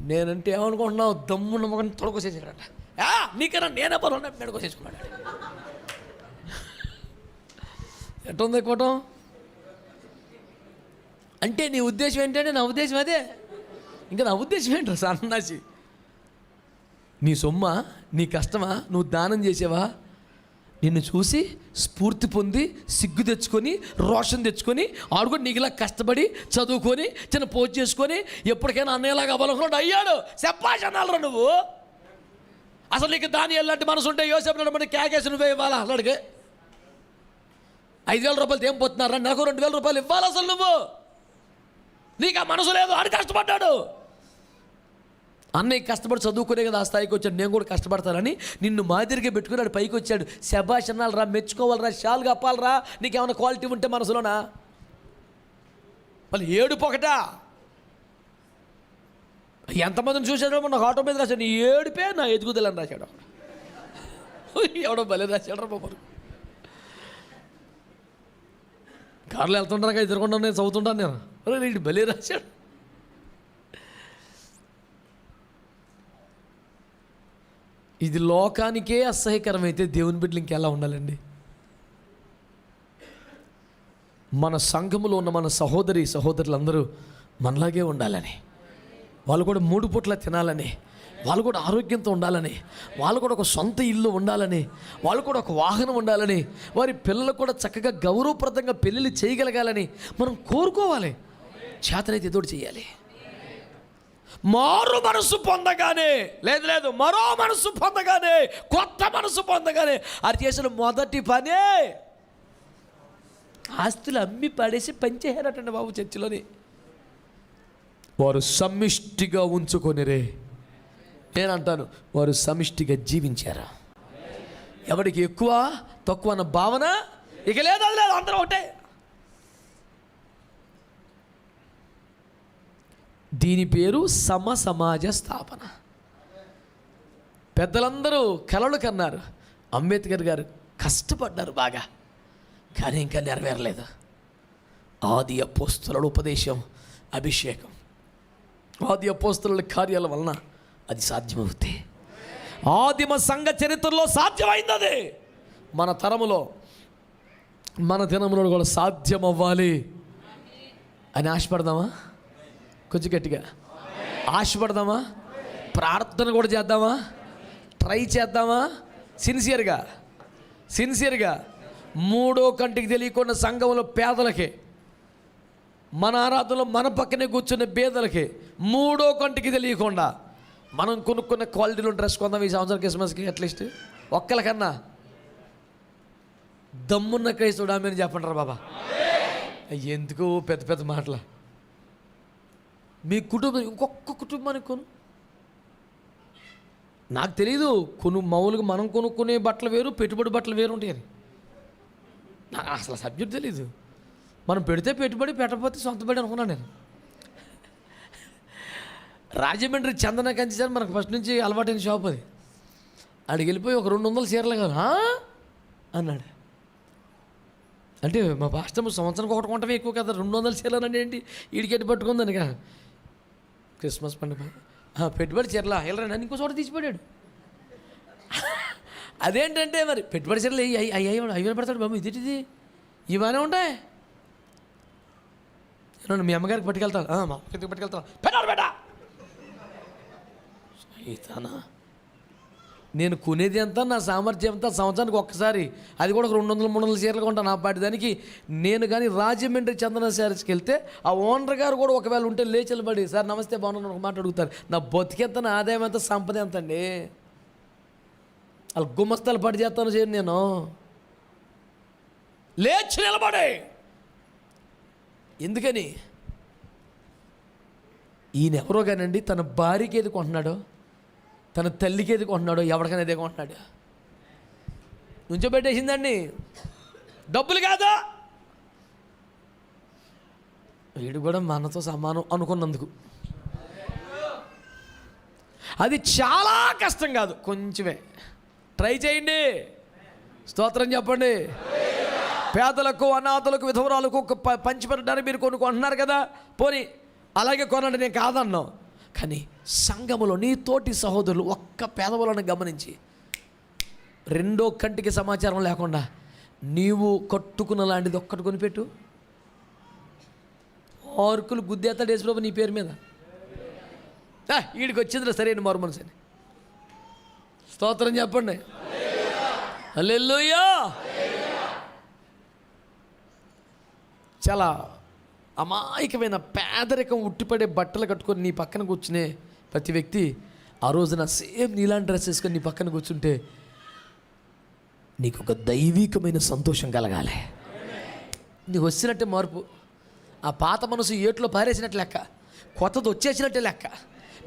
నేనంటే ఏమనుకుంటున్నావు? దమ్మున్న మొగని తొడగోసేసాడట. నీకన్నా నేనే పర్వాలే మెడగోసేసుకున్నాడు. ఎట్టుంది కోటం అంటే? నీ ఉద్దేశం ఏంటంటే నా ఉద్దేశం అదే. ఇంకా నా ఉద్దేశం ఏంటో సన్నాసి? నీ సొమ్మ, నీ కష్టమా? నువ్వు దానం చేసావా? నిన్ను చూసి స్ఫూర్తి పొంది సిగ్గు తెచ్చుకొని రోషన్ తెచ్చుకొని ఆడు కూడా నీకులా కష్టపడి చదువుకొని చిన్న పోజ్ చేసుకొని ఎప్పటికైనా అన్నయ్యలాగా అవ్వాలనుకున్నాడు. అయ్యాడు. శబ్బాష్ అనాలరా నువ్వు. అసలు నీకు దాని ఎలాంటి మనసు ఉంటే యోసేపు నడమంటే క్యాకేసి నువ్వే ఇవ్వాలా? అట్లాడికి 5,000 రూపాయలు ఏం పోతున్నారా? నాకు 2,000 రూపాయలు ఇవ్వాలి. అసలు నువ్వు, నీకు ఆ మనసు లేదు. ఆడు కష్టపడ్డాడు. అన్నయ్య కష్టపడి చదువుకునే కదా ఆ స్థాయికి వచ్చాడు. నేను కూడా కష్టపడతానని నిన్ను మాదిరిగా పెట్టుకుని ఆడు పైకి వచ్చాడు. శబాష్ అనాలరా, మెచ్చుకోవాలరా, షాల్ కప్పాలరా. నీకేమైనా క్వాలిటీ ఉంటే మనసులోనా? మళ్ళీ ఏడుపు ఎంతమందిని చూశాడో నాకు ఆటో మీద రాశాడు. నీ ఏడుపే నా ఎదుగుదలని రాశాడు. ఎవడో భలే రాశాడు రా బాబు. కార్లో వెళ్తుంటారా ఎదురుకుండా నేను చదువుతుంటాను నేను. వీడు భలే రాశాడు. ఇది లోకానికే అసహ్యకరమైతే దేవుని బిడ్డలు ఇంకెలా ఉండాలండి? మన సంఘములో ఉన్న మన సహోదరులందరూ మనలాగే ఉండాలని, వాళ్ళు కూడా 3 పూట్ల తినాలని, వాళ్ళు కూడా ఆరోగ్యంతో ఉండాలని, వాళ్ళు కూడా ఒక సొంత ఇల్లు ఉండాలని, వాళ్ళు కూడా ఒక వాహనం ఉండాలని, వారి పిల్లలు కూడా చక్కగా గౌరవప్రదంగా పెళ్ళిళ్ళు చేయగలగాలని మనం కోరుకోవాలి. చేతనైతే ఎదురు చేయాలి. మారు మనసు పొందగానే, లేదు మరో మనసు పొందగానే, కొత్త మనసు పొందగానే అది చేసిన మొదటి పనే ఆస్తులు అమ్మి పడేసి పంచేయారటండి బాబు చర్చిలోని. వారు సమిష్టిగా ఉంచుకొనిరే. నేనంటాను, వారు సమిష్టిగా జీవించారా? ఎవరికి ఎక్కువ తక్కువ అన్న భావన ఇక లేదు. అది లేదు, అందరూ ఒకటే. దీని పేరు సమాజ స్థాపన. పెద్దలందరూ కలలు కన్నారు. అంబేద్కర్ గారు కష్టపడ్డారు బాగా, కానీ ఇంకా నెరవేరలేదు. ఆది అపోస్తలుల ఉపదేశం, అభిషేకం, ఆది అపోస్తలుల కార్యాల వలన అది సాధ్యమవుతాయి. ఆదిమ సంఘ చరిత్రలో సాధ్యమైంది అది. మన తరములో, మన దినములో కూడా సాధ్యం అవ్వాలి అని ఆశపడదామా? కొంచెం గట్టిగా ఆశపడదామా? ప్రార్థన కూడా చేద్దామా? ట్రై చేద్దామా? సిన్సియర్గా మూడో కంటికి తెలియకుండా సంఘంలో పేదలకి, మన ఆరాధనలో మన పక్కనే కూర్చున్న పేదలకి మూడో కంటికి తెలియకుండా మనం కొనుక్కున్న క్వాలిటీలో డ్రెస్ కొందాం ఈ సంవత్సరం క్రిస్మస్కి. అట్లీస్ట్ ఒక్కరికన్నా దమ్మున్న క్రైస్తవుడు ఆమెను చెప్పంటారా బాబా? ఎందుకు పెద్ద పెద్ద మాటలు? మీ కుటుంబం ఇంకొక కుటుంబానికి కొను. నాకు తెలీదు, మామూలుగా మనం కొనుక్కునే బట్టలు వేరు, పెట్టుబడి బట్టలు వేరు ఉంటాయని. నాకు అసలు సబ్జెక్ట్ తెలీదు. మనం పెడితే పెట్టుబడి, పెట్టకపోతే సొంతబడి అనుకున్నాను నేను. రాజమండ్రి చందన కంచి సార్ మనకు ఫస్ట్ నుంచి అలవాటైన షాప్ అది. అడిగి వెళ్ళిపోయి ఒక 200 చీరలు కాదు అన్నాడు. అంటే మా పాస్టర్ సంవత్సరానికి ఒకటి కొంటమే ఎక్కువ కదా, 200 చీరలు అంటే ఏంటి ఈడికెట్టి పట్టుకుందని కదా. క్రిస్మస్ పండుగ పెట్టుబడి చీరలా వెళ్ళరా నన్ను ఇంకో చోట తీసిపోయాడు. అదేంటంటే మరి పెట్టుబడి చీరలు అయ్యి పెడతాడు బాబు. ఇది ఇవన్నీ ఉంటాయి. మీ అమ్మగారికి పట్టుకెళ్తాను, మా అమ్మకి పట్టుకెళ్తాను, పెట్టాడు బేటా ఇతనా. నేను కొనేది ఎంత, నా సామర్థ్యం ఎంత, సంవత్సరానికి ఒక్కసారి, అది కూడా 200-300 చీరలు కొంటాను. నా పాటి దానికి నేను కానీ రాజమండ్రి చందన శారీస్కి వెళ్తే ఆ ఓనర్ గారు కూడా ఒకవేళ ఉంటే లేచెలబడి, సార్ నమస్తే బాగున్నాను ఒక మాట అడుగుతారు. నా బతికెంత, నా ఆదాయం ఎంత, సంపద ఎంత అండి? వాళ్ళు గుమ్మస్తాలు పడి చేస్తాను చేయను నేను. లేచి నిలబడే. ఎందుకని? ఈయన ఎవరో కానండి తన భార్యకి ఏది కొంటున్నాడో, తన తల్లికి ఏది కొంటున్నాడో, ఎవరికైనా ఏదే కొంటున్నాడు. నుంచోబెట్టేసిందండి, డబ్బులు కాదు. వీడు కూడా మనతో సమానం అనుకున్నందుకు. అది చాలా కష్టం కాదు, కొంచెమే ట్రై చేయండి. స్తోత్రం చెప్పండి. పేదలకు, అనాథలకు, విధవరాలకు పంచిపెట్టడానికి మీరు కొన్ని కొంటున్నారు కదా, పోనీ అలాగే కొనండి, నేను కాదన్నాం. కానీ సంఘములో నీ తోటి సహోదరులు ఒక్క పేదవాళ్ళని గమనించి రెండో కంటికి సమాచారం లేకుండా నీవు కట్టుకున్న లాంటిది ఒక్కటి కొనిపెట్టు. ఆర్కులు గుద్దేస్తాడు యేసుప్రభు నీ పేరు మీద. వీడికి వచ్చిందిలే సరైన మారు మనసు అని. స్తోత్రం చెప్పండి. హల్లెలూయా. చాలా అమాయకమైన పేదరికం ఉట్టిపడే బట్టలు కట్టుకొని నీ పక్కన కూర్చునే ప్రతి వ్యక్తి ఆ రోజున సేమ్ నీలాంటి డ్రెస్ వేసుకొని నీ పక్కన కూర్చుంటే నీకు ఒక దైవికమైన సంతోషం కలగాలి. నీకు వచ్చినట్టే మార్పు. ఆ పాత మనసు ఏట్లో పారేసినట్టు లెక్క, కొత్తది వచ్చేసినట్టే లెక్క.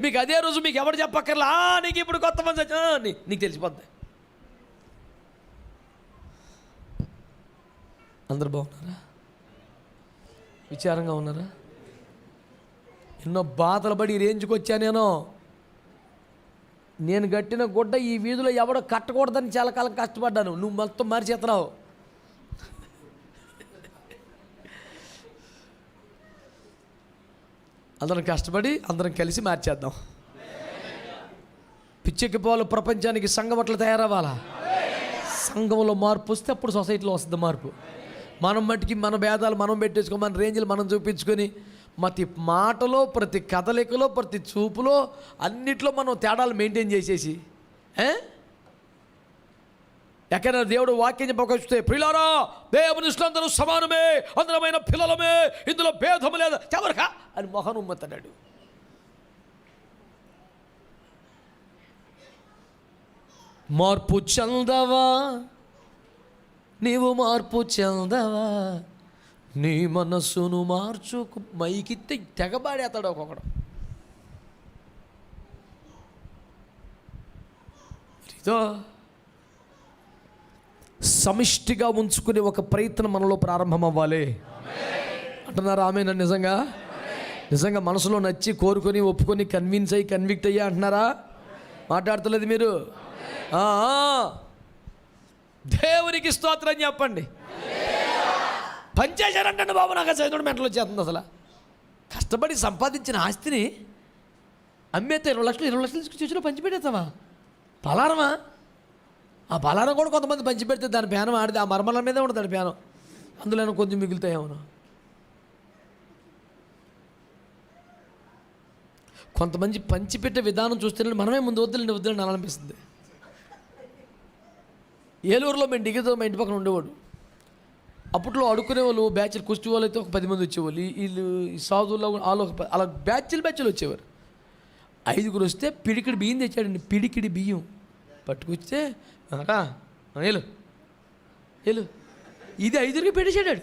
మీకు అదే రోజు మీకు ఎవరు చెప్పక్కర్లా, నీకు ఇప్పుడు కొత్త మనసు నీకు తెలిసిపోద్ది. అందరు బాగున్నారా? విచారంగా ఉన్నారా? ఎన్నో బాధలు పడి రేంజ్కి వచ్చా. నేను కట్టిన గుడ్డ ఈ వీధిలో ఎవడో కట్టకూడదని చాలా కాలం కష్టపడ్డాను. నువ్వు మొత్తం మార్చేస్తున్నావు. అందరం కష్టపడి అందరం కలిసి మార్చేద్దాం. పిచ్చెక్కిపోవాలి ప్రపంచానికి. సంఘం అట్లా తయారవ్వాలా? సంఘంలో మార్పు వస్తే అప్పుడు సొసైటీలో వస్తుంది మార్పు. మనం మట్టికి మన భేదాలు మనం పెట్టేసుకొని మన రేంజ్లు మనం చూపించుకొని ప్రతి మాటలో, ప్రతి కదలికలో, ప్రతి చూపులో అన్నిట్లో మనం తేడాలు మెయింటైన్ చేసేసి ఎక్కడైనా దేవుడు వాక్యం చెప్పకొస్తే ప్రియులారా దేవుని దృష్టిలో అందరూ సమానమే, అందరమైన పిల్లలమే, ఇందులో భేదము లేదు ఎవరికా అని మొహం ఉమ్మతన్నాడు. మార్పు చెందవా నీవు, మార్పు చెందవా, నీ మనస్సును మార్చుకు. మైకిత్తే తెగబాడేస్తాడు ఒక్కొక్కడు. ఇదో సమిష్టిగా ఉంచుకునే ఒక ప్రయత్నం మనలో ప్రారంభం అవ్వాలి అంటున్నారు. ఆమె నిజంగా నిజంగా మనసులో నచ్చి కోరుకొని ఒప్పుకొని కన్విన్స్ అయ్యి కన్విక్ట్ అయ్యా అంటున్నారా? మాట్లాడతలేదు మీరు? దేవునికి స్తోత్రం చెప్పండి. పనిచేశారంటే బాబు నాకు చదువుడు మెంటలు వచ్చేస్తుంది. అసలు కష్టపడి సంపాదించిన ఆస్తిని అమ్మేస్తే 20 లక్షలు చూసినా పంచిపెట్టేస్తావా? పలారమా? ఆ పలారం కూడా కొంతమంది పంచిపెడితే దాని ప్యానం ఆడితే ఆ మర్మల మీదే ఉంటుంది దాని ప్యానం. అందులో కొంచెం మిగులుతాయేమో. కొంతమంది పంచిపెట్టే విధానం చూస్తే మనమే ముందు వద్దులని అనిపిస్తుంది. ఏలూరులో మేము డిగ్రీతో మా ఇంటి పక్కన ఉండేవాడు. అప్పట్లో అడుక్కునే వాళ్ళు బ్యాచ్లు, కుస్తీ వాళ్ళు అయితే ఒక 10 మంది వచ్చేవాళ్ళు. వీళ్ళు సాధువుల్లో అలా బ్యాచ్లు వచ్చేవారు. 5గురు వస్తే పిడికిడి బియ్యం తెచ్చాడండి. పిడికిడి బియ్యం పట్టుకొస్తే ఏలు ఏలు ఇది 5గురికి పెట్టేసాడు.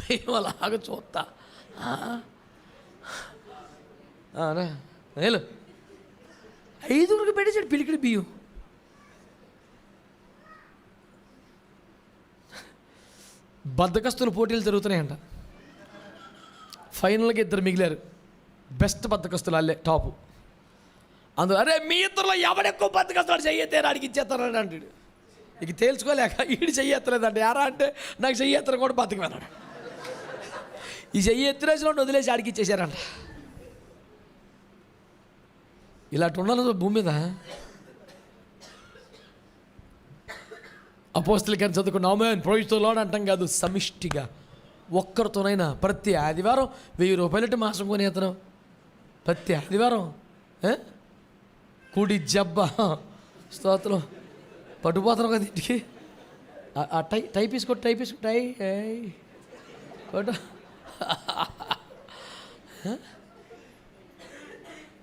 మేము అలాగ చూస్తా ఏలు 5గురికి పెట్టేసాడు పిడికిడి బియ్యం. బద్దకస్తుల పోటీలు జరుగుతున్నాయంట. ఫైనల్గా 2 మిగిలారు. బెస్ట్ బద్దకస్తులు వాళ్ళే టాపు. అందులో అరే మీ ఇద్దరులో ఎవడెక్కువ బద్దకస్తుడు చెయ్యెత్తారు ఆడికి ఇచ్చేస్తారని అంటాడు. ఇక తేల్చుకోలేక ఈడు చెయ్యెత్తలేదంటే యారా అంటే నాకు చెయ్యెత్తరు కూడా బద్దకమన్నాడు. ఈ చెయ్యెత్తిరేసిన వదిలేసి ఆడికి ఇచ్చేసారంట. ఇలాంటి ఉండాలి భూమి మీద. అపోస్తలుని చదువుకున్న ఆమేన్ ప్రైజ్ ది లార్డ్ అంటాం కాదు, సమిష్టిగా ఒక్కరితోనైనా ప్రతి ఆదివారం 1000 రూపాయలటి మాసం కొని అతను ప్రతి ఆదివారం కుడి జబ్బ స్తోత్రం పట్టుపోతాను కదా ఇంటికి. టై తీసుకో టై ఫోటో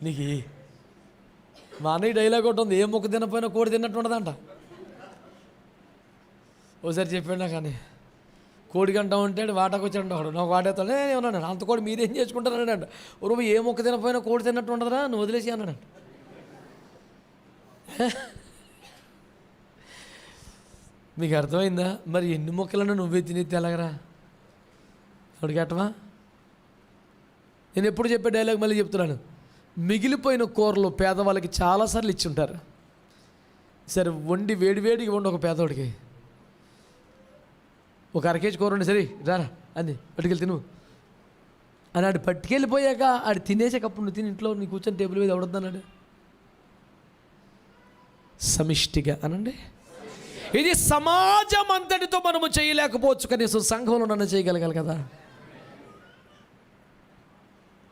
నీకు మా అన్నయ్య డైలాగ్ ఒకటి ఉంది, ఏ మొక్క తినపోయినా కోడి తిన్నట్టు ఉండదంట. ఓసారి చెప్పాడు కానీ కోడి గంట ఉంటాడు వాటాకు వచ్చాడు ఒకడు. నాకు వాటేస్తాడు ఏమన్నాడు, అంత కోడి మీరేం చేసుకుంటారని అంట. రోజు ఏ మొక్క తినపోయినా కోడి తిన్నట్టు ఉండదురా నువ్వు వదిలేసి అన్నాడు. మీకు అర్థమైందా? మరి ఎన్ని మొక్కలన్నా నువ్వే తినేది ఎలాగరా? అక్కడికి అట్టమా? నేను ఎప్పుడు చెప్పే డైలాగ్ మళ్ళీ చెప్తున్నాను. మిగిలిపోయిన కూరలు పేదవాళ్ళకి చాలాసార్లు ఇచ్చి ఉంటారు. సరే వండి వేడివేడికి వండి ఒక పేదోడికి, ఒక అరకేజీ కూర ఉండి, సరే రారా అని పట్టుకెళ్ళి తిను అని ఆడు పట్టుకెళ్ళిపోయాక ఆడు తినేసాకప్పుడు నువ్వు తిని ఇంట్లో నీ కూర్చొని టేబుల్ మీద ఎవడొద్దన్నాడు? సమిష్టిగా అనండి. ఇది సమాజం అంతటితో మనము చేయలేకపోవచ్చు, కనీసం సంఘంలో నన్ను చేయగలగాలి కదా.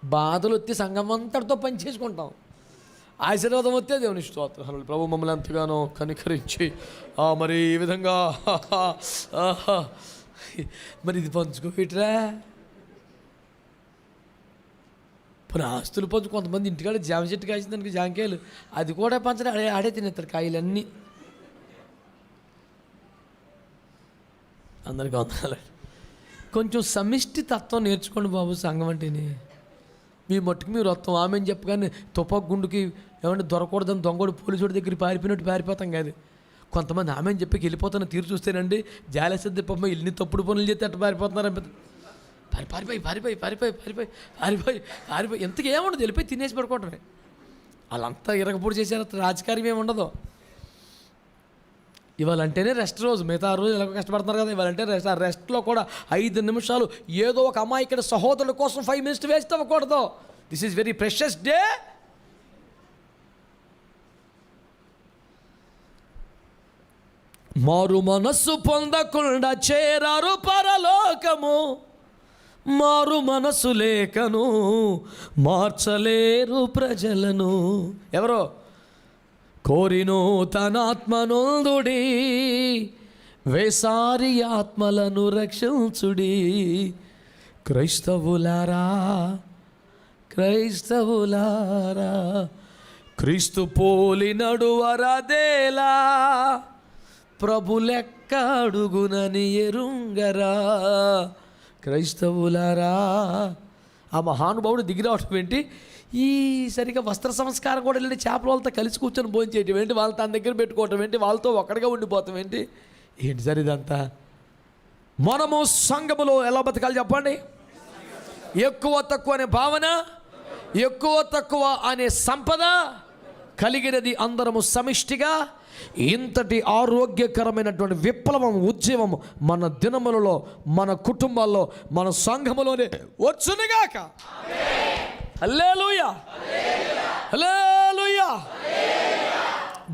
బాధలు వచ్చి సంఘం అంతటితో పని చేసుకుంటాం, ఆశీర్వాదం వస్తే దేవుని స్తోత్రం, ప్రభు మమ్మల్ని ఎంతగానో కనికరించి మరి ఈ విధంగా మరి ఇది పంచుకోవిట్రా. పోనీ ఆస్తులు పంచు, కొంతమంది ఇంటికాడ జామ చెట్టు కాసిన దానికి జాంకాయలు, అది కూడా పంచడం ఆడే తినేస్తారు కాయలన్నీ. అందరికీ వందనాలు. కొంచెం సమిష్టి తత్వం నేర్చుకోండి బాబు సంఘం అంటేనే. మీ మట్టుకు మీరు వస్తాం ఆమె అని చెప్పగానే తుపాకు గుండుకి ఏమంటే దొరకకూడదని దొంగోడు పోలీసుడి దగ్గర పారిపోయినట్టు పారిపోతాం కాదు. కొంతమంది ఆమె అని చెప్పి వెళ్ళిపోతున్న తీరు చూస్తేనండి జాలేస్తుంది. పాప ఇల్లు తప్పుడు పనులు చేస్తే అట్ట పారిపోతున్నారు. పారిపోయి పారిపోయి పారిపోయి పారిపోయి పారిపోయి పారిపోయి ఎంతకు ఏముండదు, వెళ్ళిపోయి తినేసి పడుకోవటమే. వాళ్ళంతా ఇరగపూడి చేశారు, రాజకార్యం ఏమి ఉండదు. ఇవాళంటేనే రెస్ట్ రోజు, మిగతా రోజు ఎలా కష్టపడుతున్నారు కదా, ఇవాళంటే రెస్ట్. ఆ రెస్ట్లో కూడా 5 నిమిషాలు ఏదో ఒక అమ్మాయి ఇక్కడ సహోదరుల కోసం 5 minutes వేస్ట్ అవ్వకూడదు. This is very precious day. మారు మనస్సు పొందకుండా చేరారు పరలోకము, మారు మనసు లేకను మార్చలేరు ప్రజలను. ఎవరో కోరిను తనాత్మనొందుడి, వేసారి ఆత్మలను రక్షించుడి. క్రైస్తవులారా క్రైస్తవులారా, క్రీస్తు పోలి నడువరదేలా, ప్రభు లెక్క అడుగునని ఎరుంగరా. క్రైస్తవులారా. ఆ మహానుభావుడు దిగి రావటం ఏంటి, ఈ సరిగా వస్త్ర సంస్కారం కూడా వెళ్ళి చేపల వాళ్ళతో కలిసి కూర్చొని భోజనం చేయటం ఏంటి, వాళ్ళు తన దగ్గర పెట్టుకోవటం ఏంటి, వాళ్ళతో ఒక్కడిగా ఉండిపోతాం ఏంటి, ఏంటి సార్ ఇదంతా. మనము సంఘములో ఎలా బతకాలి చెప్పండి. ఎక్కువ తక్కువ అనే భావన, ఎక్కువ తక్కువ అనే సంపద కలిగినది అందరము సమిష్టిగా. ఇంతటి ఆరోగ్యకరమైనటువంటి విప్లవం, ఉద్యమం మన దినములలో, మన కుటుంబాల్లో, మన సంఘములోనే వచ్చునుగాక. హల్లెలూయా హల్లెలూయా.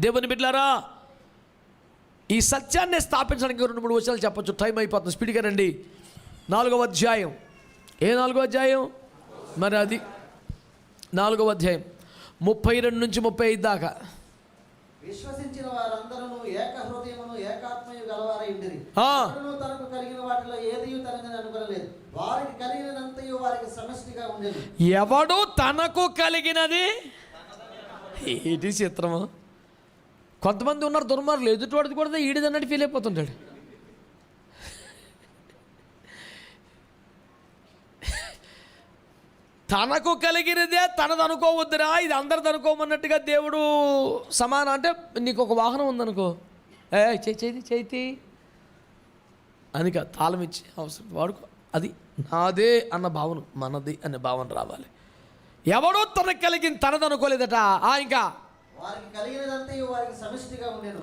దేవుని బిడ్డలారా, ఈ సత్యాన్ని స్థాపించడానికి 2-3 విషయాలు చెప్పొచ్చు, టైం అయిపోతుంది, స్పీడ్గా రండి. 4వ అధ్యాయం. ఏ 4వ అధ్యాయం మరి? అది 4వ అధ్యాయం 32 నుంచి 35 దాకా. విశ్వసించిన వారందరూ ఏక హృదయమును ఏకాత్మయు గలవారై ఉండిరి. తనకు కలిగిన వాటిలో ఏదియు తనదని అనుకొనలేదు. వారికి కలిగినదంతయు వారికి సమష్టిగా ఉండేది. ఎవడు తనకు కలిగినది, ఏంటి చిత్రము. కొంతమంది ఉన్నారు దుర్మార్గులు, ఎదుటివాడిది కూడా ఈడిది అన్నట్టు ఫీల్ అయిపోతుంటాడు. తనకు కలిగినదే తనది అనుకోవద్దురా, ఇది అందరిది అనుకోమన్నట్టుగా దేవుడు సమానం. అంటే నీకు ఒక వాహనం ఉందనుకో, చేతి అని కాదు, తాళం ఇచ్చి అవసరం వాడుకో, అది నాదే అన్న భావన, మనది అనే భావన రావాలి. ఎవడో తనకు కలిగింది తనది అనుకోలేదట. ఇంకా వారికి కలిగినదంతయు వారికి సమష్టిగా ఉండెను.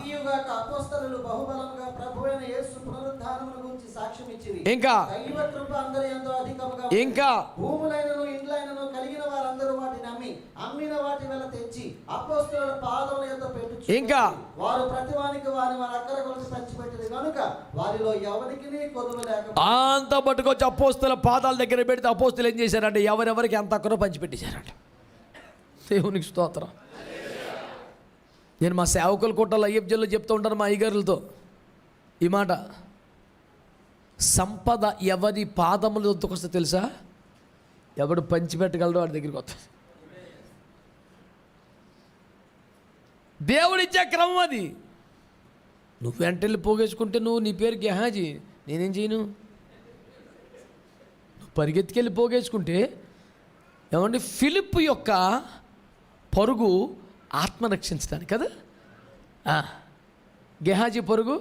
ఇదియుగాక అపోస్తలులు బహుబలముగా ప్రభువైన యేసు పునరుద్ధానమును గురించి సాక్ష్యం ఇచ్చిరి. ఇంకా దైవ కృప అందరి యందు అధికముగా, ఇంకా భూములైనను ఇండ్లైనను కలిగిన వారందరూ వాటిని అమ్మిన వాటి వల్ల తెచ్చి అపోస్తలుల పాదముల యొద్ద పెట్టుచు, ఇంకా వారు ప్రతివానికి వారి అక్కర కొలసి పంచిపెట్టింది కనుక వారిలో ఎవరికి కొదువ లేక అంత పట్టుకొచ్చి అపోస్తల పాదాల దగ్గర పెడితే అపోస్తలు ఏం చేశారంటే ఎవరెవరికి ఎంత అక్కరో పంచిపెట్టేశారంట. దేవునికి స్తోత్రం. నేను మా సేవకుల కోటలో అయ్యబ్జల్లో చెప్తూ ఉంటాను మా అయ్యగారులతో ఈ మాట. సంపద ఎవరి పాదముల వద్దకు వస్తే తెలుసా? ఎవడు పంచిపెట్టగలడో వాడి దగ్గరికి వస్తుంది. దేవుడిచ్చే క్రమం అది. నువ్వు వెంటెళ్ళి పోగేసుకుంటే నువ్వు నీ పేరు గెహాజీ, నేనేం చేయను. నువ్వు పరిగెత్తికెళ్ళి పోగేసుకుంటే ఏమంటే ఫిలిప్ యొక్క పరుగు ఆత్మ రక్షించడానికి కదా. గెహాజీ పరుగు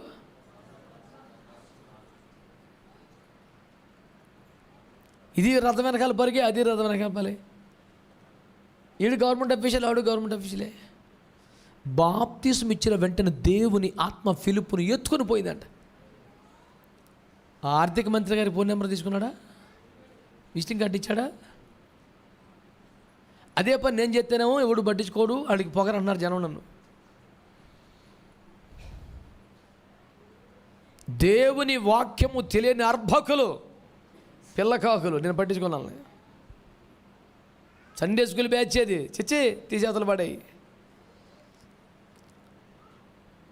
ఇది రథం వెనకాల పరిగే, అది రథం వెనకాల పలే. ఈడు గవర్నమెంట్ అఫీషియల్, ఆడు గవర్నమెంట్ అఫీషియలే. బాప్తిసం ఇచ్చిన వెంటనే దేవుని ఆత్మ ఫిలిప్పును ఎత్తుకొని పోయిందంట. ఆర్థిక మంత్రి గారి ఫోన్ నెంబర్ తీసుకున్నాడా? విజిటింగ్ కార్డు ఇచ్చాడా? అదే పని నేను చేస్తేనేమో ఎవడు పట్టించుకోడు, వాడికి పొగరు అన్నారు జనం నన్ను. దేవుని వాక్యము తెలియని అర్భకులు, పిల్లకాకులు నేను పట్టించుకున్నాను. సండే స్కూల్ బ్యాచ్ అది చిచ్చి తీసేతలు పడాయి.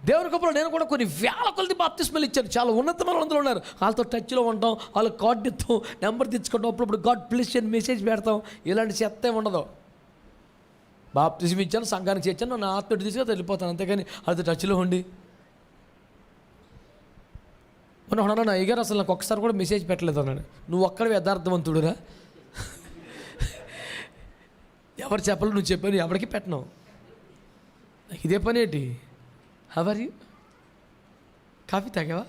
దేవుని కృపలో నేను కూడా కొన్ని వేల కొలది బాప్తిస్మాలు ఇచ్చాను. చాలా ఉన్నతమైన అందులో ఉన్నారు. వాళ్ళతో టచ్లో ఉంటాం, వాళ్ళ కార్డు ఇస్తాం, నెంబర్ తెచ్చుకుంటాం, అప్పుడప్పుడు గాడ్ ప్లీజ్ అని మెసేజ్ పెడతాం. ఇలాంటి చెత్త ఉండదు. బాప్తిసం ఇచ్చాను, సంఘానికి ఇచ్చాను, నన్ను ఆత్మటి తీసుకొని వెళ్ళిపోతాను, అంతేగాని వాళ్ళతో టచ్లో ఉండి. మొన్న అయ్యగారు అసలు నాకు ఒక్కసారి కూడా మెసేజ్ పెట్టలేదు అన్నాడు. నువ్వు ఒక్కడే యథార్థవంతుడురా, ఎవరు చెప్పాలి, నువ్వు చెప్పాను, ఎవరికి పెట్టను. ఇదే పని ఏంటి? హవర్ యూ, కాఫీ తాగావా,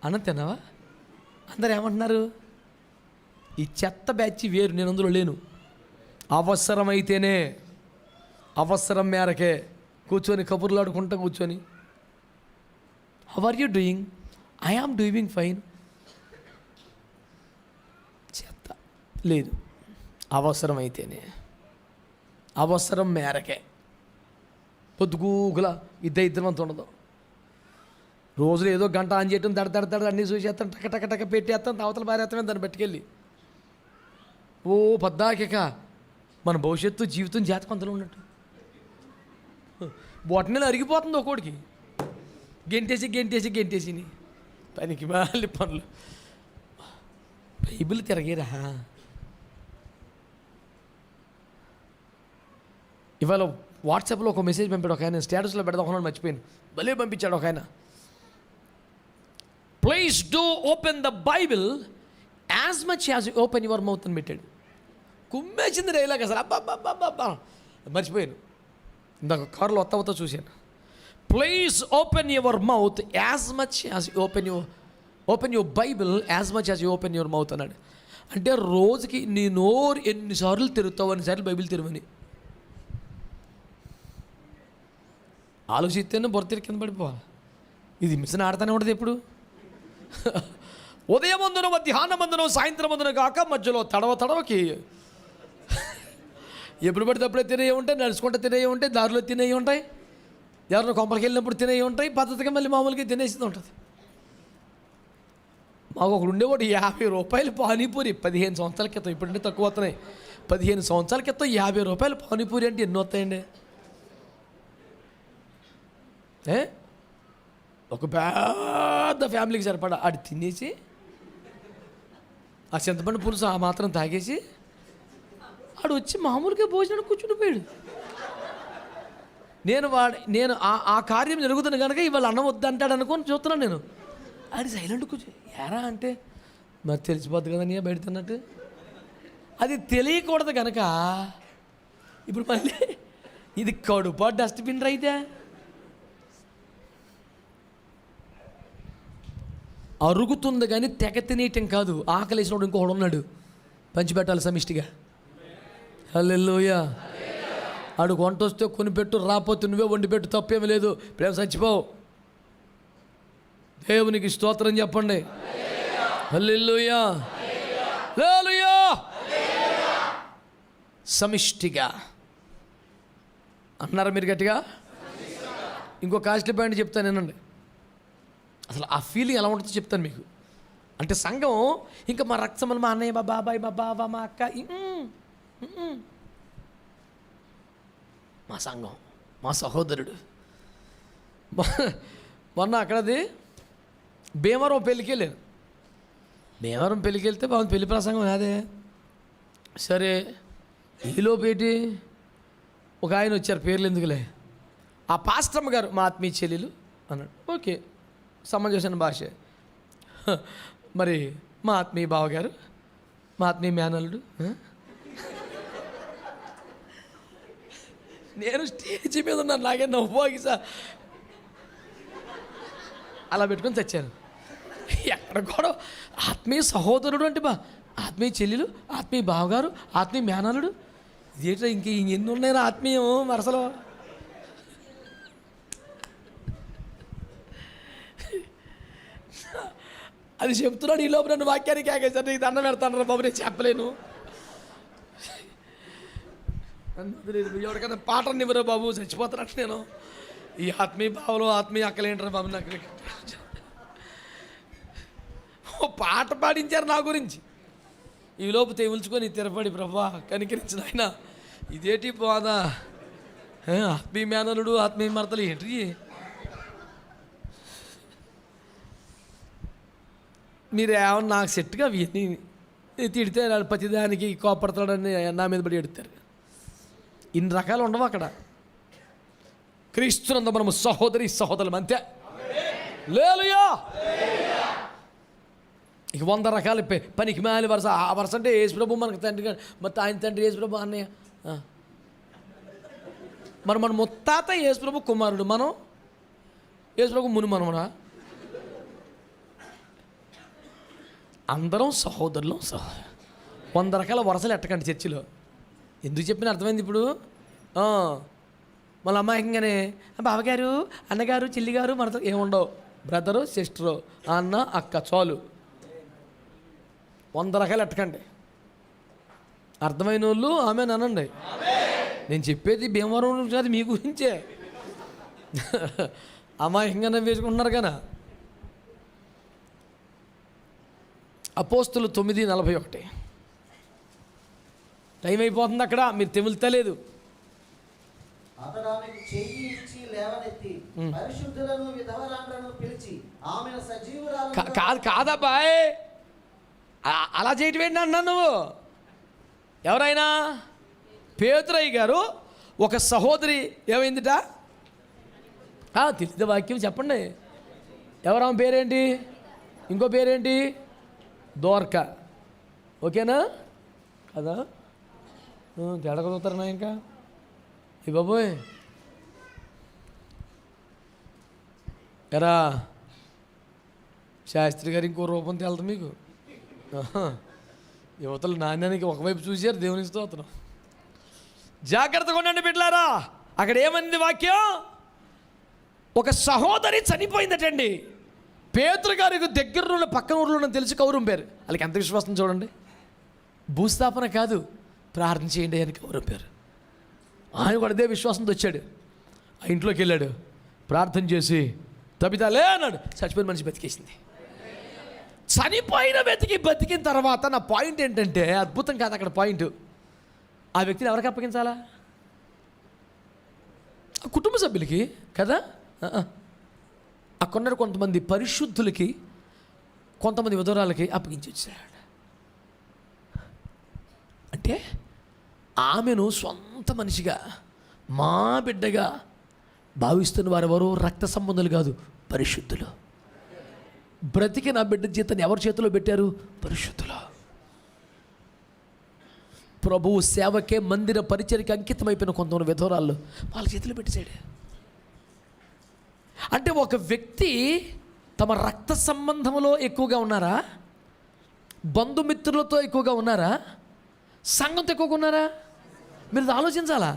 అన్నం తిన్నావా? అందరు ఏమంటున్నారు? ఈ చెత్త బ్యాచ్ వేరు, నేను అందులో లేను. అవసరమైతేనే, అవసరం మేరకే కూర్చొని కబుర్లు ఆడుకుంటా కూర్చొని, how are you doing? I am doing fine. చెత్త లేదు. అవసరమైతేనే, అవసరం మేరకే. పొద్దుగూగులా ఇద్దరు అంత ఉండదు. రోజులు ఏదో గంట ఆన్ చేయటం, దడ అన్నీ చూసేస్తాను, టక పెట్టేస్తాను, అవతల పారేస్తామే దాన్ని పట్టుకెళ్ళి. ఓ పద్దాక మన భవిష్యత్తు జీవితం జాతకం అంతలో ఉన్నట్టు. బొట్టనీళ్ళు అరిగిపోతుంది ఒక్కోడికి, గెంటేసి పనికి మళ్ళీ పనులు. బైబిల్ తిరగేరా. ఇవాళ వాట్సాప్లో ఒక మెసేజ్ పంపాడు ఒక ఆయన, స్టేటస్లో పెడదాం ఒకనాడు మర్చిపోయాను, భలే పంపించాడు ఒక ఆయన. Please do open the Bible as much as you open your mouth అని పెట్టాడు. కుమ్మేసింది రైలాగా అసలు. అబ్బా మర్చిపోయాను. ఇందాక కారులో వస్తా చూశాను. Please open your mouth as much as you open your Bible as much as you open your mouth అన్నాడు. అంటే రోజుకి నీ నోరు ఎన్నిసార్లు తిరుగుతావు, అన్నిసార్లు బైబిల్ తెరవని. ఆలోచిస్తేనే బొరతీరు కింద పడిపోవాలి. ఇది మిషన్ ఆడుతూనే ఉంటుంది ఎప్పుడు. ఉదయం మందును, మధ్యాహ్నం మందును, సాయంత్రం మందును కాక మధ్యలో తడవకి ఎప్పుడు పడితే అప్పుడే తినేవి ఉంటాయి, నడుచుకుంటే తినేవి ఉంటాయి, దారిలో తినేవి ఉంటాయి, ఎవరినో కొంపలకి వెళ్ళినప్పుడు తినేవి ఉంటాయి, పద్ధతిగా మళ్ళీ మామూలుగా తినేసి ఉంటుంది. మాకు ఒకడు ఉండేవాడు 50 రూపాయలు పానీపూరి 15 సంవత్సరాల క్రితం. ఇప్పుడంటే తక్కువ వస్తున్నాయి. 15 సంవత్సరాల క్రితం 50 రూపాయలు పానీపూరి అంటే ఎన్ని వస్తాయండి? ఒక పెద్ద ఫ్యామిలీకి సరిపడా ఆడు తినేసి, ఆ చింతపండు పులుసు ఆ మాత్రం తాగేసి ఆడు వచ్చి మామూలుగా భోజనం కూర్చుని పోయాడు. నేను ఆ కార్యం జరుగుతుంది కనుక ఇవాళ అన్నం వద్దంటాడు అనుకొని చూస్తున్నాను నేను. ఆడి సైలెంట్ కూర్చో ఎరా అంటే మరి తెలిసిపోద్ది కదా నీ పెడుతున్నట్టు. అది తెలియకూడదు కనుక ఇప్పుడు మళ్ళీ ఇది కడుపా డస్ట్బిన్ రైతే. అరుగుతుంది కానీ తెగ తినేయటం కాదు. ఆకలేసినప్పుడు ఇంకొకడు ఉన్నాడు, పంచిపెట్టాలి సమిష్టిగా. హల్లెలూయా. ఆడు వంట వస్తే కొనిపెట్టు, రాకపోతే నువ్వే వండి పెట్టు, తప్పేమీ లేదు. ప్రేమ చచ్చిపోవు. దేవునికి స్తోత్రం చెప్పండి. హల్లెలూయా, హల్లెలూయా. సమిష్టిగా అన్నారా మీరు గట్టిగా? ఇంకో కాస్ట్లీ పాయింట్ చెప్తాను వినండి. అసలు ఆ ఫీలింగ్ ఎలా ఉంటుందో చెప్తాను మీకు. అంటే సంఘం ఇంకా మా రక్తములు, మా అన్నయ్య, మా బాబాయ్, మా బావ, మా అక్క, మా సంఘం, మా సహోదరుడు. మొన్న అక్కడది భీమవరం పెళ్ళికి వెళ్ళాను. భీమవరం పెళ్ళికి వెళ్తే బాగుంది, పెళ్లి ప్రసంగం అదే. సరే ఈలోపేటి ఒక ఆయన వచ్చారు, పేర్లు ఎందుకులే. ఆ పాస్టమ్మ గారు మా ఆత్మీయ చెల్లెలు అన్నాడు. ఓకే, సమంజసమైన భాష. మరి మా ఆత్మీయ బావగారు, మా ఆత్మీయ మేనల్లుడు. నేను స్టేజ్ మీద ఉన్నాను, నాకే నవ్వు సార్ అలా పెట్టుకొని చచ్చాను. ఎక్కడ కూడా ఆత్మీయ సహోదరుడు అంటే ఆత్మీయ చెల్లెలు, ఆత్మీయ బావగారు, ఆత్మీయ మేనల్లుడు. ఇదేంటో ఎన్ని ఉన్నాయో ఆత్మీయం వరసలో. అది చెప్తున్నాడు. ఈ లోపు నన్ను వాక్యానికి ఆగేసారు. నీకు దండం పెడతాను రా బాబు, నేను చెప్పలేను. ఎవరికైనా పాటను ఇవ్వరా బాబు, చచ్చిపోతానట్టు నేను. ఈ ఆత్మీయ భావంలో ఆత్మీయ అక్కలేంటారా బాబు నాకు. ఓ పాట పాడించారు నా గురించి. ఈ లోపు తెగుల్చుకొని తిరపడి, ప్రభా కనికరించిన ఆయన ఇదేటి బాధ, ఆత్మీయ మేనలుడు ఆత్మీయ మర్తలు ఏంటి. మీరు ఏమన్నా నాకు సెట్గా తిడితే ప్రతిదానికి కోపడతాడని నా మీద పడి ఎడతారు. ఇన్ని రకాలు ఉండవు అక్కడ. క్రీస్తునందు మనము సహోదరి సహోదరులం అంతే. హల్లెలూయా. ఇక 100 రకాల పనికి మాలి వరుస. ఆ వరుస అంటే యేసు ప్రభు మనకు తండ్రి, మరి ఆయన తండ్రి యేసు ప్రభు అన్నయ్య. మరి మన ముత్తాత యేసు ప్రభు కుమారుడు, మనం యేసు ప్రభు ముని మనమనా? అందరం సహోదరులం. 100 రకాల వరుసలు ఎట్టకండి చర్చిలో. ఎందుకు చెప్పిన అర్థమైంది ఇప్పుడు. మళ్ళీ అమ్మాయికంగానే బావగారు అన్నగారు చెల్లిగారు మనతో ఏముండవు. బ్రదరు సిస్టరు అన్న అక్క చాలు. 100 రకాలు ఎట్టకండి. అర్థమైన వాళ్ళు ఆమె అనండి. నేను చెప్పేది భీమవరం కాదు, మీ గురించే. అమాయకంగానే వేసుకుంటున్నారు కదా. అపోస్తులు 9:41. టైం అయిపోతుంది అక్కడ, మీరు తెములుతలేదు. అతడు ఆమెకు చెయ్యి ఇచ్చి లేవనెత్తి పరిశుద్ధులను విధవరాండ్రను పిలిచి ఆమెను సజీవురాలు కాదబ్బాయ్, అలా చేయటం ఏంటి అన్నాను నువ్వు. ఎవరైనా పేతురయ్య గారు ఒక సహోదరి ఏమైందిట తెలిసిన వాక్యం చెప్పండి. ఎవరామె పేరేంటి? ఇంకో పేరేంటి? దోర్క. ఓకేనా కదా? తేడా కుదురుతారన్నా ఇంకా ఈ బాబోయ్. ఎరా శాస్త్రి గారు ఇంకో రూపం తేలుతుంది మీకు. యువతలు నాణ్యానికి ఒకవైపు చూశారు. దేవుని స్తోత్రం. జాగ్రత్తగా ఉండండి బిడ్డలారా. అక్కడ ఏమైంది వాక్యం? ఒక సహోదరి చనిపోయిందటండి. పేతురు గారికి దగ్గరలో పక్కన ఊర్లో తెలిసి కౌరం పేరు. వాళ్ళకి ఎంత విశ్వాసం చూడండి. భూస్థాపన కాదు, ప్రార్థన చేయండి అని కౌరం పేరు. ఆయన కూడా అదే విశ్వాసంతో వచ్చాడు. ఆ ఇంట్లోకి వెళ్ళాడు, ప్రార్థన చేసి తబితాలే అన్నాడు. చచ్చిపోయిన మనిషి బతికేసింది. చనిపోయిన బతికిన తర్వాత నా పాయింట్ ఏంటంటే, అద్భుతం కాదు అక్కడ పాయింట్. ఆ వ్యక్తిని ఎవరికి అప్పగించాలా? కుటుంబ సభ్యులకి కదా. అక్కడ కొంతమంది పరిశుద్ధులకి, కొంతమంది విధవరాలకి అప్పగించి వచ్చాడు. అంటే ఆమెను సొంత మనిషిగా, మా బిడ్డగా భావిస్తున్న వారు ఎవరు? రక్త సంబంధాలు కాదు, పరిశుద్ధులు. బ్రతికి నా బిడ్డ జీతాన్ని ఎవరి చేతిలో పెట్టారు? పరిశుద్ధులు. ప్రభువు సేవకే, మందిర పరిచర్యకి అంకితమైపోయిన కొంతమంది విధవరాళ్ళు వాళ్ళ చేతిలో పెట్టేశాడు. అంటే ఒక వ్యక్తి తమ రక్త సంబంధంలో ఎక్కువగా ఉన్నారా? బంధుమిత్రులతో ఎక్కువగా ఉన్నారా? సంఘంతో ఎక్కువగా ఉన్నారా? మీరు ఆలోచించాలా.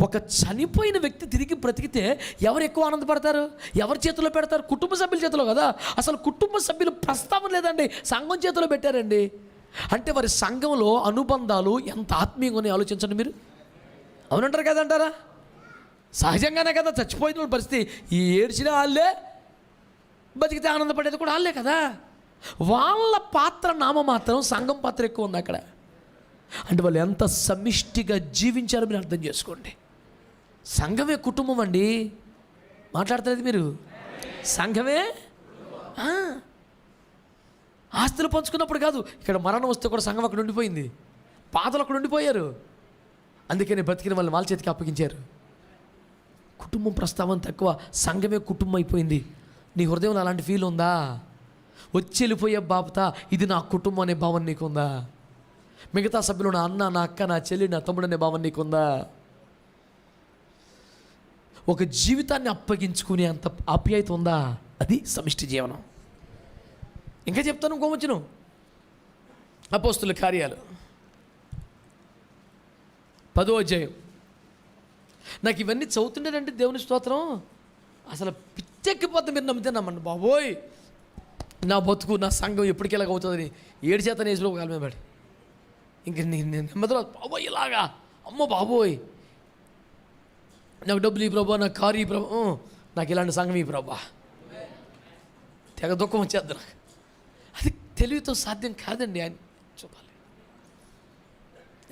ఒక చనిపోయిన వ్యక్తి తిరిగి బ్రతికితే ఎవరు ఎక్కువ ఆనందపడతారు? ఎవరి చేతిలో పెడతారు? కుటుంబ సభ్యుల చేతిలో కదా. అసలు కుటుంబ సభ్యులు ప్రస్తావన లేదండి, సంఘం చేతిలో పెట్టారండి. అంటే వారి సంఘంలో అనుబంధాలు ఎంత ఆత్మీయంగా ఉన్నాయో ఆలోచించండి మీరు. అవునంటారు కదంటారా? సహజంగానే కదా చచ్చిపోయిన పరిస్థితి. ఈ ఏడ్చిన వాళ్ళే, బతికితే ఆనందపడేది కూడా వాళ్ళే కదా. వాళ్ళ పాత్ర నామమాత్రం, సంఘం పాత్ర ఎక్కువ ఉంది అక్కడ. అంటే వాళ్ళు ఎంత సమిష్టిగా జీవించారో మీరు అర్థం చేసుకోండి. సంఘమే కుటుంబం అండి. మాట్లాడుతున్నది మీరు. సంఘమే ఆస్తులు పంచుకున్నప్పుడు కాదు. ఇక్కడ మరణం వస్తే కూడా సంఘం అక్కడ ఉండిపోయింది, పాతలు అక్కడ ఉండిపోయారు. అందుకని బతికిన వాళ్ళని వాళ్ళ చేతికి అప్పగించారు. కుటుంబం ప్రస్తావన తక్కువ, సంఘమే కుటుంబం అయిపోయింది. నీ హృదయంలో అలాంటి ఫీల్ ఉందా? వచ్చి వెళ్ళిపోయే బాబుతా ఇది నా కుటుంబం అనే భావన నీకుందా? మిగతా సభ్యులు నా అన్న, నా అక్క, నా చెల్లి, నా తమ్ముడు అనే భావన నీకుందా? ఒక జీవితాన్ని అప్పగించుకునే అంత ఆప్యాయత ఉందా? అది సమిష్టి జీవనం. ఇంకా చెప్తాను ఇంకోవచ్చును. అపోస్తుల కార్యాలు 10వ అధ్యాయం. నాకు ఇవన్నీ చదువుతుండేనంటే దేవుని స్తోత్రం అసలు పిచ్చెక్కిపోతే మీరు నమ్మితే నమ్మండి బాబోయ్. నా బతుకు నా సంఘం ఎప్పటికెలాగ అవుతుందని ఏడు చేత నేసులో కాలు మీద పడి ఇంక నేను నెమ్మదిలో బాబోయ్ ఇలాగా అమ్మో బాబోయ్ నాకు డబ్బులు ఈ ప్రభా, నాకు కారు ఈ ప్రభా, నాకు ఇలాంటి సంఘం ఈ ప్రభా, తెగ దుఃఖం వచ్చేద్దు నాకు. అది తెలివితో సాధ్యం కాదండి. ఆయన చూపాలి,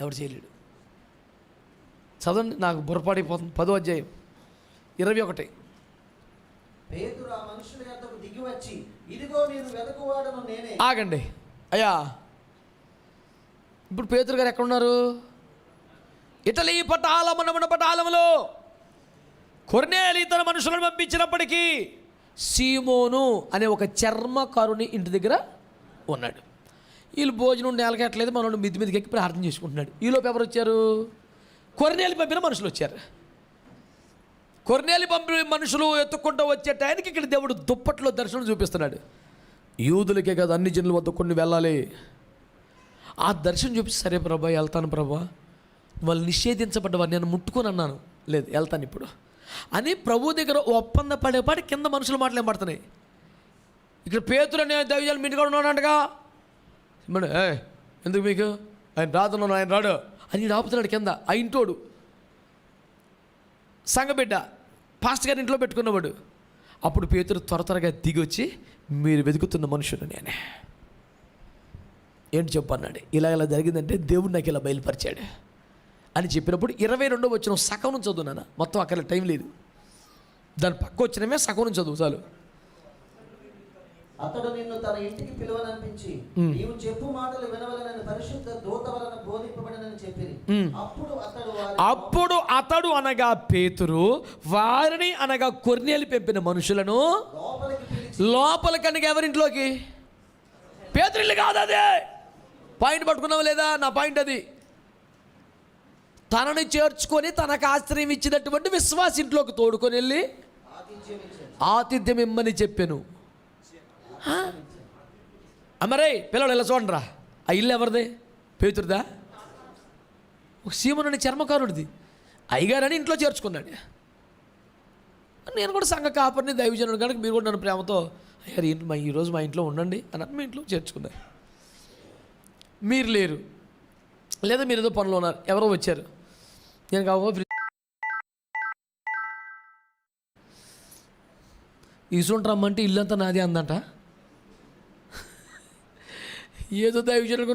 ఎవడు చేయలేడు. చదవండి, నాకు బుర్రపాడిపోతుంది. 10వ అధ్యాయం 21. పేతురు ఆ మనుషుల యొద్దకు దిగి వచ్చి, ఇదిగో నేను వెదకువాడను నేనే. ఆగండి అయ్యా, ఇప్పుడు పేతురు గారు ఎక్కడున్నారు? ఇటలీ పటాలమున పటాలములో కొర్నేలి తన మనుషులను పంపించినప్పటికీ సీమోను అనే ఒక చర్మకారుని ఇంటి దగ్గర ఉన్నాడు. వీళ్ళు భోజనం నేలకెట్టలేదు, మనోడు మిద్ది మీదకి ఎక్కి ప్రార్థన చేసుకుంటున్నాడు. ఈలోపు ఎవరు వచ్చారు? కొర్నేలి పంపిన మనుషులు వచ్చారు. కొర్నేలి పంపిన మనుషులు ఎత్తుకుంటూ వచ్చే టైంకి ఇక్కడ దేవుడు దుప్పట్లో దర్శనం చూపిస్తున్నాడు. యూదులకే కదా, అన్ని జనుల వద్ద కొన్ని వెళ్ళాలి. ఆ దర్శనం చూపి, సరే ప్రభా వెళ్తాను ప్రభా, వాళ్ళు నిషేధించబడ్డవారు, నేను ముట్టుకొని అన్నాను, లేదు వెళ్తాను ఇప్పుడు అని ప్రభు దగ్గర ఒప్పంద పడేపాటి కింద మనుషులు మాటలు పడుతున్నాయి. ఇక్కడ పేతురు అనే దైవజనులు మీ ఇంటికాడ ఉన్నాడంటగా, మరి ఎందుకు మీకు, ఆయన రాదున్నాను, ఆయన రాడు అని రాపుతున్నాడు కింద. ఆ ఇంటోడు సంగబిడ్డ పాస్టర్ గారి ఇంట్లో పెట్టుకున్నవాడు. అప్పుడు పేతురు త్వరగా దిగి వచ్చి, మీరు వెతుకుతున్న మనుషులు నేనే, ఏంటి చెప్పన్నాడు. ఇలా జరిగిందంటే దేవుడు నాకు ఇలా బయలుపరిచాడు అని చెప్పినప్పుడు 22వ వచనం సగం నుంచి చదువునాను, మొత్తం అక్కడ టైం లేదు, దాని పక్క వచ్చినమే సగం నుంచి చదువు చాలు. అతడు నిన్ను తన ఇంటికి పిలువనంపించి, నీవు చెప్పు మాటలు వినవలనని పరిశుద్ధ దూత వలన బోధింపబడినని చెప్పిరి. అప్పుడు అతడు అనగా పేతురు వారిని అనగా కొర్నేలి పంపిన మనుషులను లోపలికి అనగా ఎవరింట్లోకి? పేతురు ఇల్లు కాదు అదే. పాయింట్ పట్టుకున్నావు లేదా? నా పాయింట్ అది. తనని చేర్చుకొని తనకు ఆశ్రయం ఇచ్చినటువంటి విశ్వాస ఇంట్లోకి తోడుకొని వెళ్ళి ఆతిథ్యం ఇమ్మని చెప్పాను. అమ్మరే పిల్లలు ఇలా చూడండిరా, ఆ ఇల్లు ఎవరిదే? పేతురుదా? ఒక సీమోను చర్మకారుడిది. అయ్యగారని ఇంట్లో చేర్చుకున్నాడు. నేను కూడా సంఘ కాపరిని, దైవజనుడు కనుక మీరు కూడా నన్ను ప్రేమతో అయ్యారు ఈరోజు మా ఇంట్లో ఉండండి అని మీ ఇంట్లో చేర్చుకున్నారు. మీరు లేరు, లేదా మీరు ఏదో పనులు ఉన్నారు, ఎవరో వచ్చారు, నేను కావు ఈసుంట్రమ్మంటే ఇల్లంతా నాది అందంట. ఏదో దైవజనులు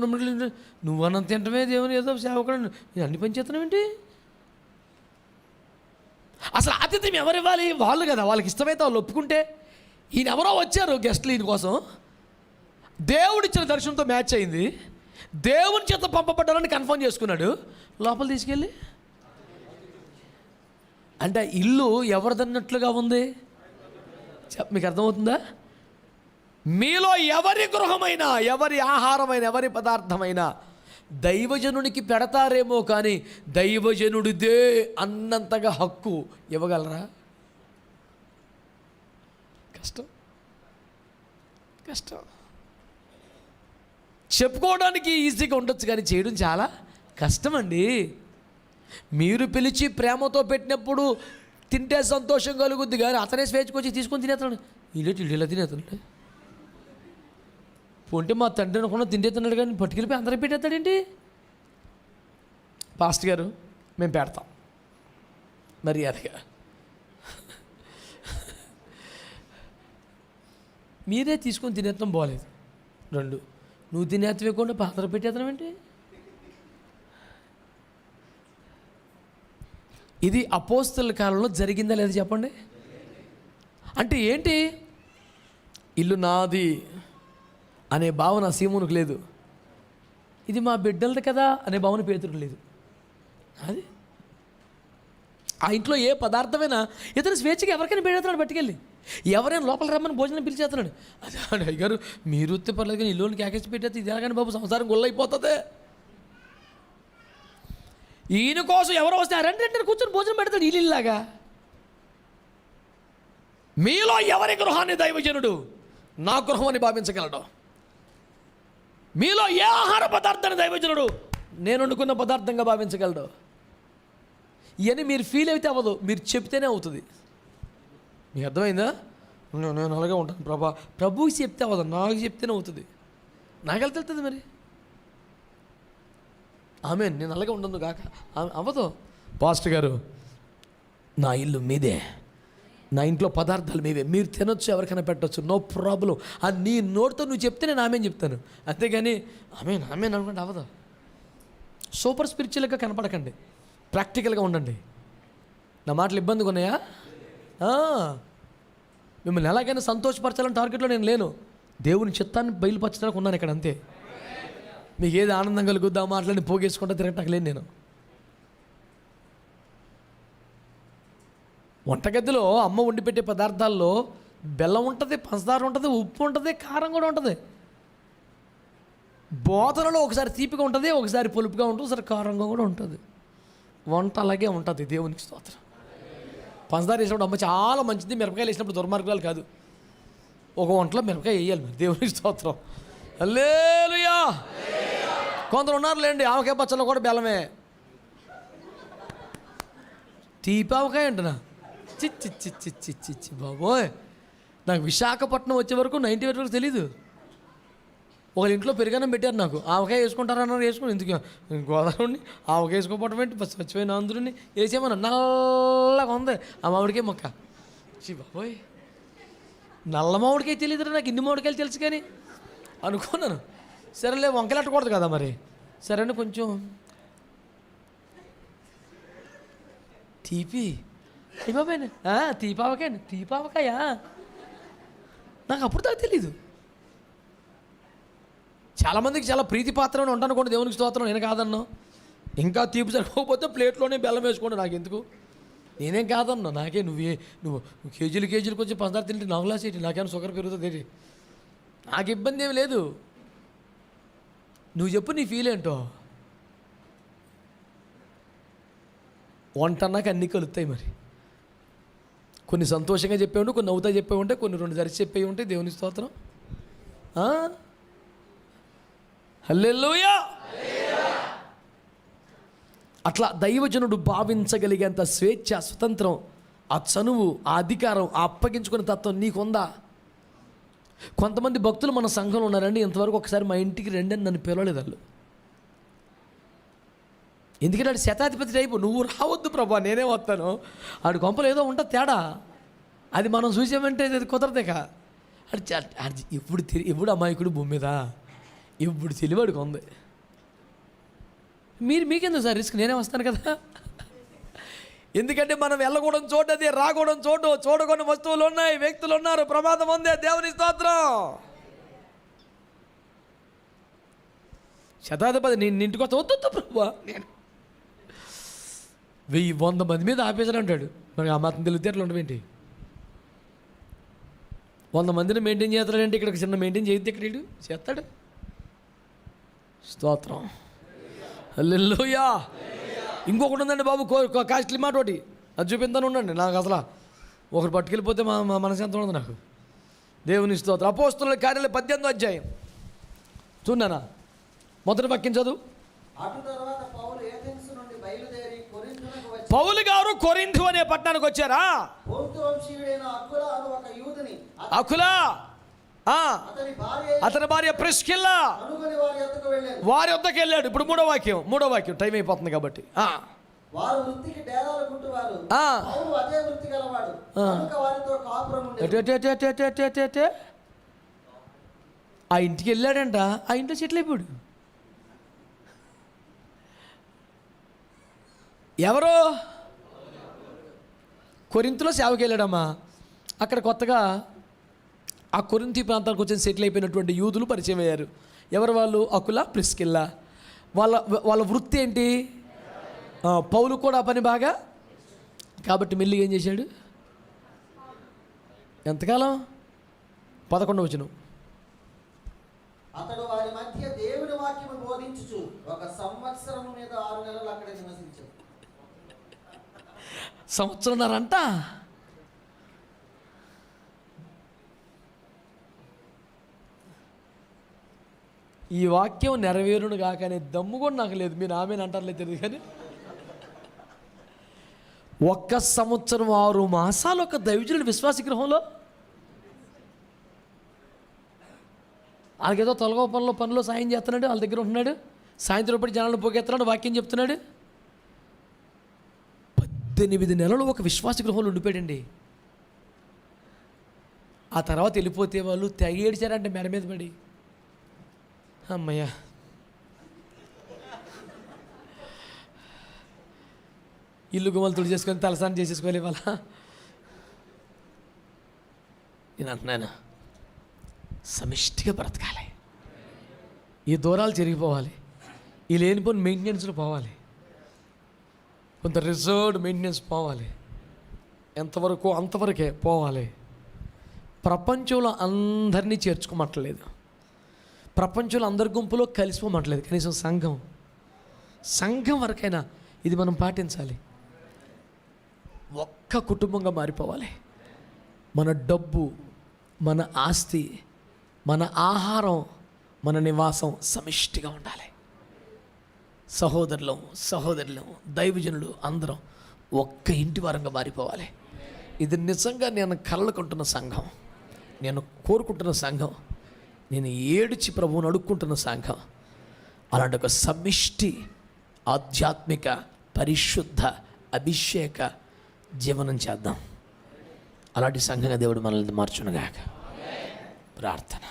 నువ్వు అన్నంత తింటమే దేవుని ఏదో సేవకుడు, నేను అన్ని పని చేస్తున్నావు ఏంటి? అసలు ఆతిథ్యం ఎవరు ఇవ్వాలి? వాళ్ళు కదా, వాళ్ళకి ఇష్టమైతే వాళ్ళు ఒప్పుకుంటే. ఈయన ఎవరో వచ్చారు గెస్ట్లు, ఈయన కోసం దేవుడిచ్చిన దర్శనంతో మ్యాచ్ అయింది, దేవుని చేత పంపబడ్డారని కన్ఫర్మ్ చేసుకున్నాడు. లోపల తీసుకెళ్ళి అంటే ఇల్లు ఎవరిదన్నట్లుగా ఉంది. మీకు అర్థమవుతుందా? మీలో ఎవరి గృహమైనా, ఎవరి ఆహారమైన, ఎవరి పదార్థమైనా దైవజనునికి పెడతారేమో కానీ దైవజనుడిదే అన్నంతగా హక్కు ఇవ్వగలరా? కష్టం. చెప్పుకోవడానికి ఈజీగా ఉండొచ్చు కానీ చేయడం చాలా కష్టం అండి. మీరు పిలిచి ప్రేమతో పెట్టినప్పుడు తింటే సంతోషం కలుగుద్ది కానీ అతనే స్వేచ్ఛకు వచ్చి తీసుకొని తినేస్తాడు. ఇలా తినేస్తాడు. పొంటే మా తండ్రి అనుకున్నా తింటేస్తున్నాడు కానీ పట్టుకెళ్ళిపోయి అందరూ పెట్టేస్తాడేంటి? పాస్టర్ గారు మేము పెడతాం మర్యాదగా. మీరే తీసుకొని తినేస్తాం బాగలేదు. 2 నువ్వు తినేత్తవేయకుండా పాత్ర పెట్టేస్తాం ఏంటి? ఇది అపోస్తలుల కాలంలో జరిగిందా లేదా చెప్పండి. అంటే ఏంటి? ఇల్లు నాది అనే భావన సీమోనుకు లేదు. ఇది మా బిడ్డలది కదా అనే భావన పేతురుకు లేదు. అది ఆ ఇంట్లో ఏ పదార్థమైనా ఇతను స్వేచ్ఛగా ఎవరికైనా పెడతాడు, పట్టుకెళ్ళి ఎవరైనా లోపల రమ్మని భోజనం పిలిచేస్తున్నాడు. అదే అయ్యగారు మీరు వస్తే పర్లేదు కానీ ఇల్లుని కేకేసి పెట్టేస్తే ఇది ఎలాగని బాబు సంసారం గొల్లైపోతుంది. ఈయన కోసం ఎవరో వస్తే 2 కూర్చొని భోజనం పెడతాడు ఇల్లులాగా. మీలో ఎవరి గృహాన్ని దైవజనుడు నా గృహం అని భావించగలడు? మీలో ఏ ఆహార పదార్థాన్ని దైవజనుడు నేను వండుకున్న పదార్థంగా భావించగలడు? ఇవన్నీ మీరు ఫీల్ అయితే అవ్వదు, మీరు చెప్తేనే అవుతుంది. మీకు అర్థమైందా? నేను అలాగే ఉంటాను ప్రభా. ప్రభువుకి చెప్తే అవ్వదు, నాకు చెప్తేనే అవుతుంది. నాకెళ్ళి తెలుస్తుంది మరి. ఆమె నేను అలాగే ఉండను కాక అవ్వదు. పాస్టర్ గారు, నా ఇల్లు మీదే, నా ఇంట్లో పదార్థాలు మీవే, మీరు తినొచ్చు, ఎవరికైనా పెట్టచ్చు, నో ప్రాబ్లం అని నీ నోటితో నువ్వు చెప్తే నేను ఆమె చెప్తాను. అంతేగాని ఆమె అనుకుంటే అవ్వదు. సూపర్ స్పిరిచువల్గా కనపడకండి, ప్రాక్టికల్గా ఉండండి. నా మాటలు ఇబ్బందిగా ఉన్నాయా? మిమ్మల్ని ఎలాగైనా సంతోషపరచాలని టార్గెట్లో నేను లేను. దేవుని చిత్తాన్ని బయలుపరచడానికి ఉన్నాను ఇక్కడ, అంతే. మీకు ఏది ఆనందం కలుగుద్దా మాటలని పోగేసుకుంటా తిరగటానికి లేను నేను. వంటగదిలో అమ్మ వండి పెట్టే పదార్థాల్లో బెల్లం ఉంటుంది, పంచదార ఉంటుంది, ఉప్పు ఉంటుంది, కారం కూడా ఉంటుంది. బోధనలో ఒకసారి తీపిగా ఉంటుంది, ఒకసారి పులుపుగా ఉంటుంది, ఒకసారి కారంగా కూడా ఉంటుంది. వంట అలాగే ఉంటుంది. దేవునికి స్తోత్రం. పంచదార వేసినప్పుడు అమ్మ చాలా మంచిది, మిరపకాయలు వేసినప్పుడు దుర్మార్గాలు కాదు. ఒక వంటలో మిరపకాయ వేయాలి మరి. దేవునికి స్తోత్రం. హల్లెలూయా. కొందరు ఉన్నారు లేండి, ఆవకాయ పచ్చళ్ళు కూడా బెల్లమే. తీపావకాయ అంటున్నా, చిచ్చి చిచ్చి చిచ్చి చి బాబోయ్. నాకు విశాఖపట్నం వచ్చే వరకు 98 వరకు తెలీదు. ఒకళ్ళ ఇంట్లో పెరుగన్నం పెట్టారు నాకు, ఆవకాయ వేసుకుంటారన్నారు. వేసుకుని ఎందుకు గోదావరిని ఆవకాయ వేసుకోవటం ఏంటి, స్వచ్ఛమైన ఆంధ్రుని వేసేమన్నా నల్లగా ఉంది ఆ మామిడికాయ మొక్క. చి బాబోయ్, నల్ల మామిడికాయ తెలియదురా నాకు, ఇన్ని మామిడికాయలు తెలుసు కానీ అనుకున్నాను. సరేలే, వంకాయలు అట్టకూడదు కదా మరి. సరే అని కొంచెం తీపి అయిపోయాను. తీపావకాయ నాకు అప్పుడు దాకా తెలీదు. చాలామందికి చాలా ప్రీతిపాత్రని ఉంటాను కూడా దేవునికి స్తోత్రం, నేను కాదన్నా. ఇంకా తీపి సరిపోకపోతే ప్లేట్లోనే బెల్లం వేసుకోండి, నాకు ఎందుకు, నేనేం కాదన్నా. నాకే నువ్వు కేజీలు కొంచెం పంచదార తింటే నాకు లాస్ ఏంటి, నాకేమైనా షుగర్ పెరుగుతుంది ఏంటి, నాకు ఇబ్బంది ఏమి లేదు. నువ్వు చెప్పు నీ ఫీల్ ఏంటో. వంట అన్నాక అన్నీ కలుస్తాయి మరి. కొన్ని సంతోషంగా చెప్పే ఉంటే, కొన్ని నవ్వుతా చెప్పే ఉంటే, కొన్ని 2 జరిచి చెప్పే ఉంటే. దేవుని స్తోత్రం. హల్లెలూయా. అట్లా దైవజనుడు భావించగలిగేంత స్వేచ్ఛ, స్వతంత్రం, ఆ చనువు, ఆ అధికారం, ఆ అప్పగించుకునే తత్వం నీకుందా? కొంతమంది భక్తులు మన సంఘంలో ఉన్నారండి, ఇంతవరకు ఒకసారి మా ఇంటికి రండి అని నన్ను పిలవలేదు వాళ్ళు. ఎందుకంటే ఆడు శతాధిపతి టైపు. నువ్వు రావద్దు ప్రభా, నేనే వస్తాను. ఆడు కొంపలు ఏదో ఉంటుంది తేడా, అది మనం చూసామంటే అది కుదరదేక. అది ఎప్పుడు అమాయకుడు భూమి మీద, ఎప్పుడు తెలివాడికి ఉంది. మీకెందుకు సార్ రిస్క్, నేనే వస్తాను కదా. ఎందుకంటే మనం వెళ్ళకూడని చోటు అది, రాకూడని చోటు, చూడకూడని వస్తువులు ఉన్నాయి, వ్యక్తులు ఉన్నారు, ప్రమాదం ఉంది. దేవుని స్తోత్రం. శతాధిపతి నేను ఇంటికి వస్తా, వద్దు ప్రభా, నేను 100 మంది మీద ఆపేసాడు అంటాడు. మరి ఆ మాత్రం తెలివితేటలు ఉండవేంటి? 100 మందిని మెయింటైన్ చేస్తాడంటే ఇక్కడ చిన్న మెయింటైన్ చేస్తే ఇక్కడ వీడు చేస్తాడు. స్తోత్రం. హల్లెలూయా. ఇంకొకటి ఉందండి బాబు, కాస్ట్లీ మాట ఒకటి, అది చూపిస్తాను ఉండండి. నాకు అసలు ఒకరు పట్టుకెళ్ళిపోతే మా మనసు ఎంత ఉండదు నాకు. దేవుని స్తోత్రం. అపోస్తలుల కార్యాలు 18వ అధ్యాయం చూడనా, మొదటి వాక్యం చదువు. పౌలు గారు కొరింథు అనే పట్టణానికి వచ్చారా? అకులా, అతని భార్య ప్రిస్కిల్లా వారి వద్దకు వెళ్ళాడు. ఇప్పుడు మూడో వాక్యం టైం అయిపోతుంది కాబట్టి. ఆ ఇంటికి వెళ్ళాడంట, ఆ ఇంట్లో సెటిల్ అయిపోయాడు. ఎవరో కొరింథులో సేవకి వెళ్ళాడమ్మా. అక్కడ కొత్తగా ఆ కొరింథీ ప్రాంతానికి వచ్చి సెటిల్ అయిపోయినటువంటి యూదులు పరిచయం అయ్యారు. ఎవరు వాళ్ళు? అకులా, ప్రిస్కిల్లా. వాళ్ళ వృత్తి ఏంటి? పౌలు కూడా ఆ పని బాగా. కాబట్టి మెల్లిగా ఏం చేశాడు? ఎంతకాలం? 11వ వచనం. అతడు వారి మధ్య దేవుని వాక్యము బోధించుచు 1 సంవత్సరం మీద 6 నెలలు అక్కడ నివసించాడు. సంవత్సరంన్నరంట. ఈ వాక్యం నెరవేరును కాకనే దమ్ము కూడా నాకు లేదు. మీరు ఆమెను అంటారులేదు తెలియదు కానీ 1 సంవత్సరం 6 మాసాలు ఒక దైవజనుడి విశ్వాస గృహంలో వాళ్ళకేదో తొలగో పనిలో సాయం చేస్తున్నాడు, వాళ్ళ దగ్గర ఉంటున్నాడు, సాయంత్రం పడి జనాలను పోగెత్తున్నాడు, వాక్యం చెప్తున్నాడు. 18 నెలలు ఒక విశ్వాస గృహంలో ఉండిపోయాడండి. ఆ తర్వాత వెళ్ళిపోతే వాళ్ళు తెగ ఏడిచారంటే మెడ మీద పడి, అమ్మయ్య ఇల్లు గుమ్మలు తుడి చేసుకొని తలసానం చేసేసుకోవాలి ఇవాళ. నేను అంటున్నాను, సమిష్టిగా బ్రతకాలి. ఈ దూరాలు జరిగిపోవాలి, ఈ లేనిపోయిన మెయింటెనెన్స్లో పోవాలి, కొంత రిజర్వ్డ్ మెయింటెనెన్స్ పోవాలి, ఎంతవరకు అంతవరకే పోవాలి. ప్రపంచంలో అందరినీ చేర్చుకోమట్లేదు, ప్రపంచంలో అందరి గుంపులో కలిసిపోమట్లేదు. కనీసం సంఘం వరకైనా ఇది మనం పాటించాలి. ఒక్క కుటుంబంగా మారిపోవాలి. మన డబ్బు, మన ఆస్తి, మన ఆహారం, మన నివాసం సమిష్టిగా ఉండాలి. సహోదరులు దైవజనులు అందరం ఒక్క ఇంటి వారంగా మారిపోవాలి. ఇది నిజంగా నేను కలలుకుంటున్న సంఘం, నేను కోరుకుంటున్న సంఘం, నేను ఏడిచి ప్రభువుని అడుక్కుంటున్న సంఘం. అలాంటి ఒక సమిష్టి ఆధ్యాత్మిక పరిశుద్ధ అభిషేక జీవనం చేద్దాం. అలాంటి సంఘంగా దేవుడు మనల్ని మార్చునుగాక. ప్రార్థన.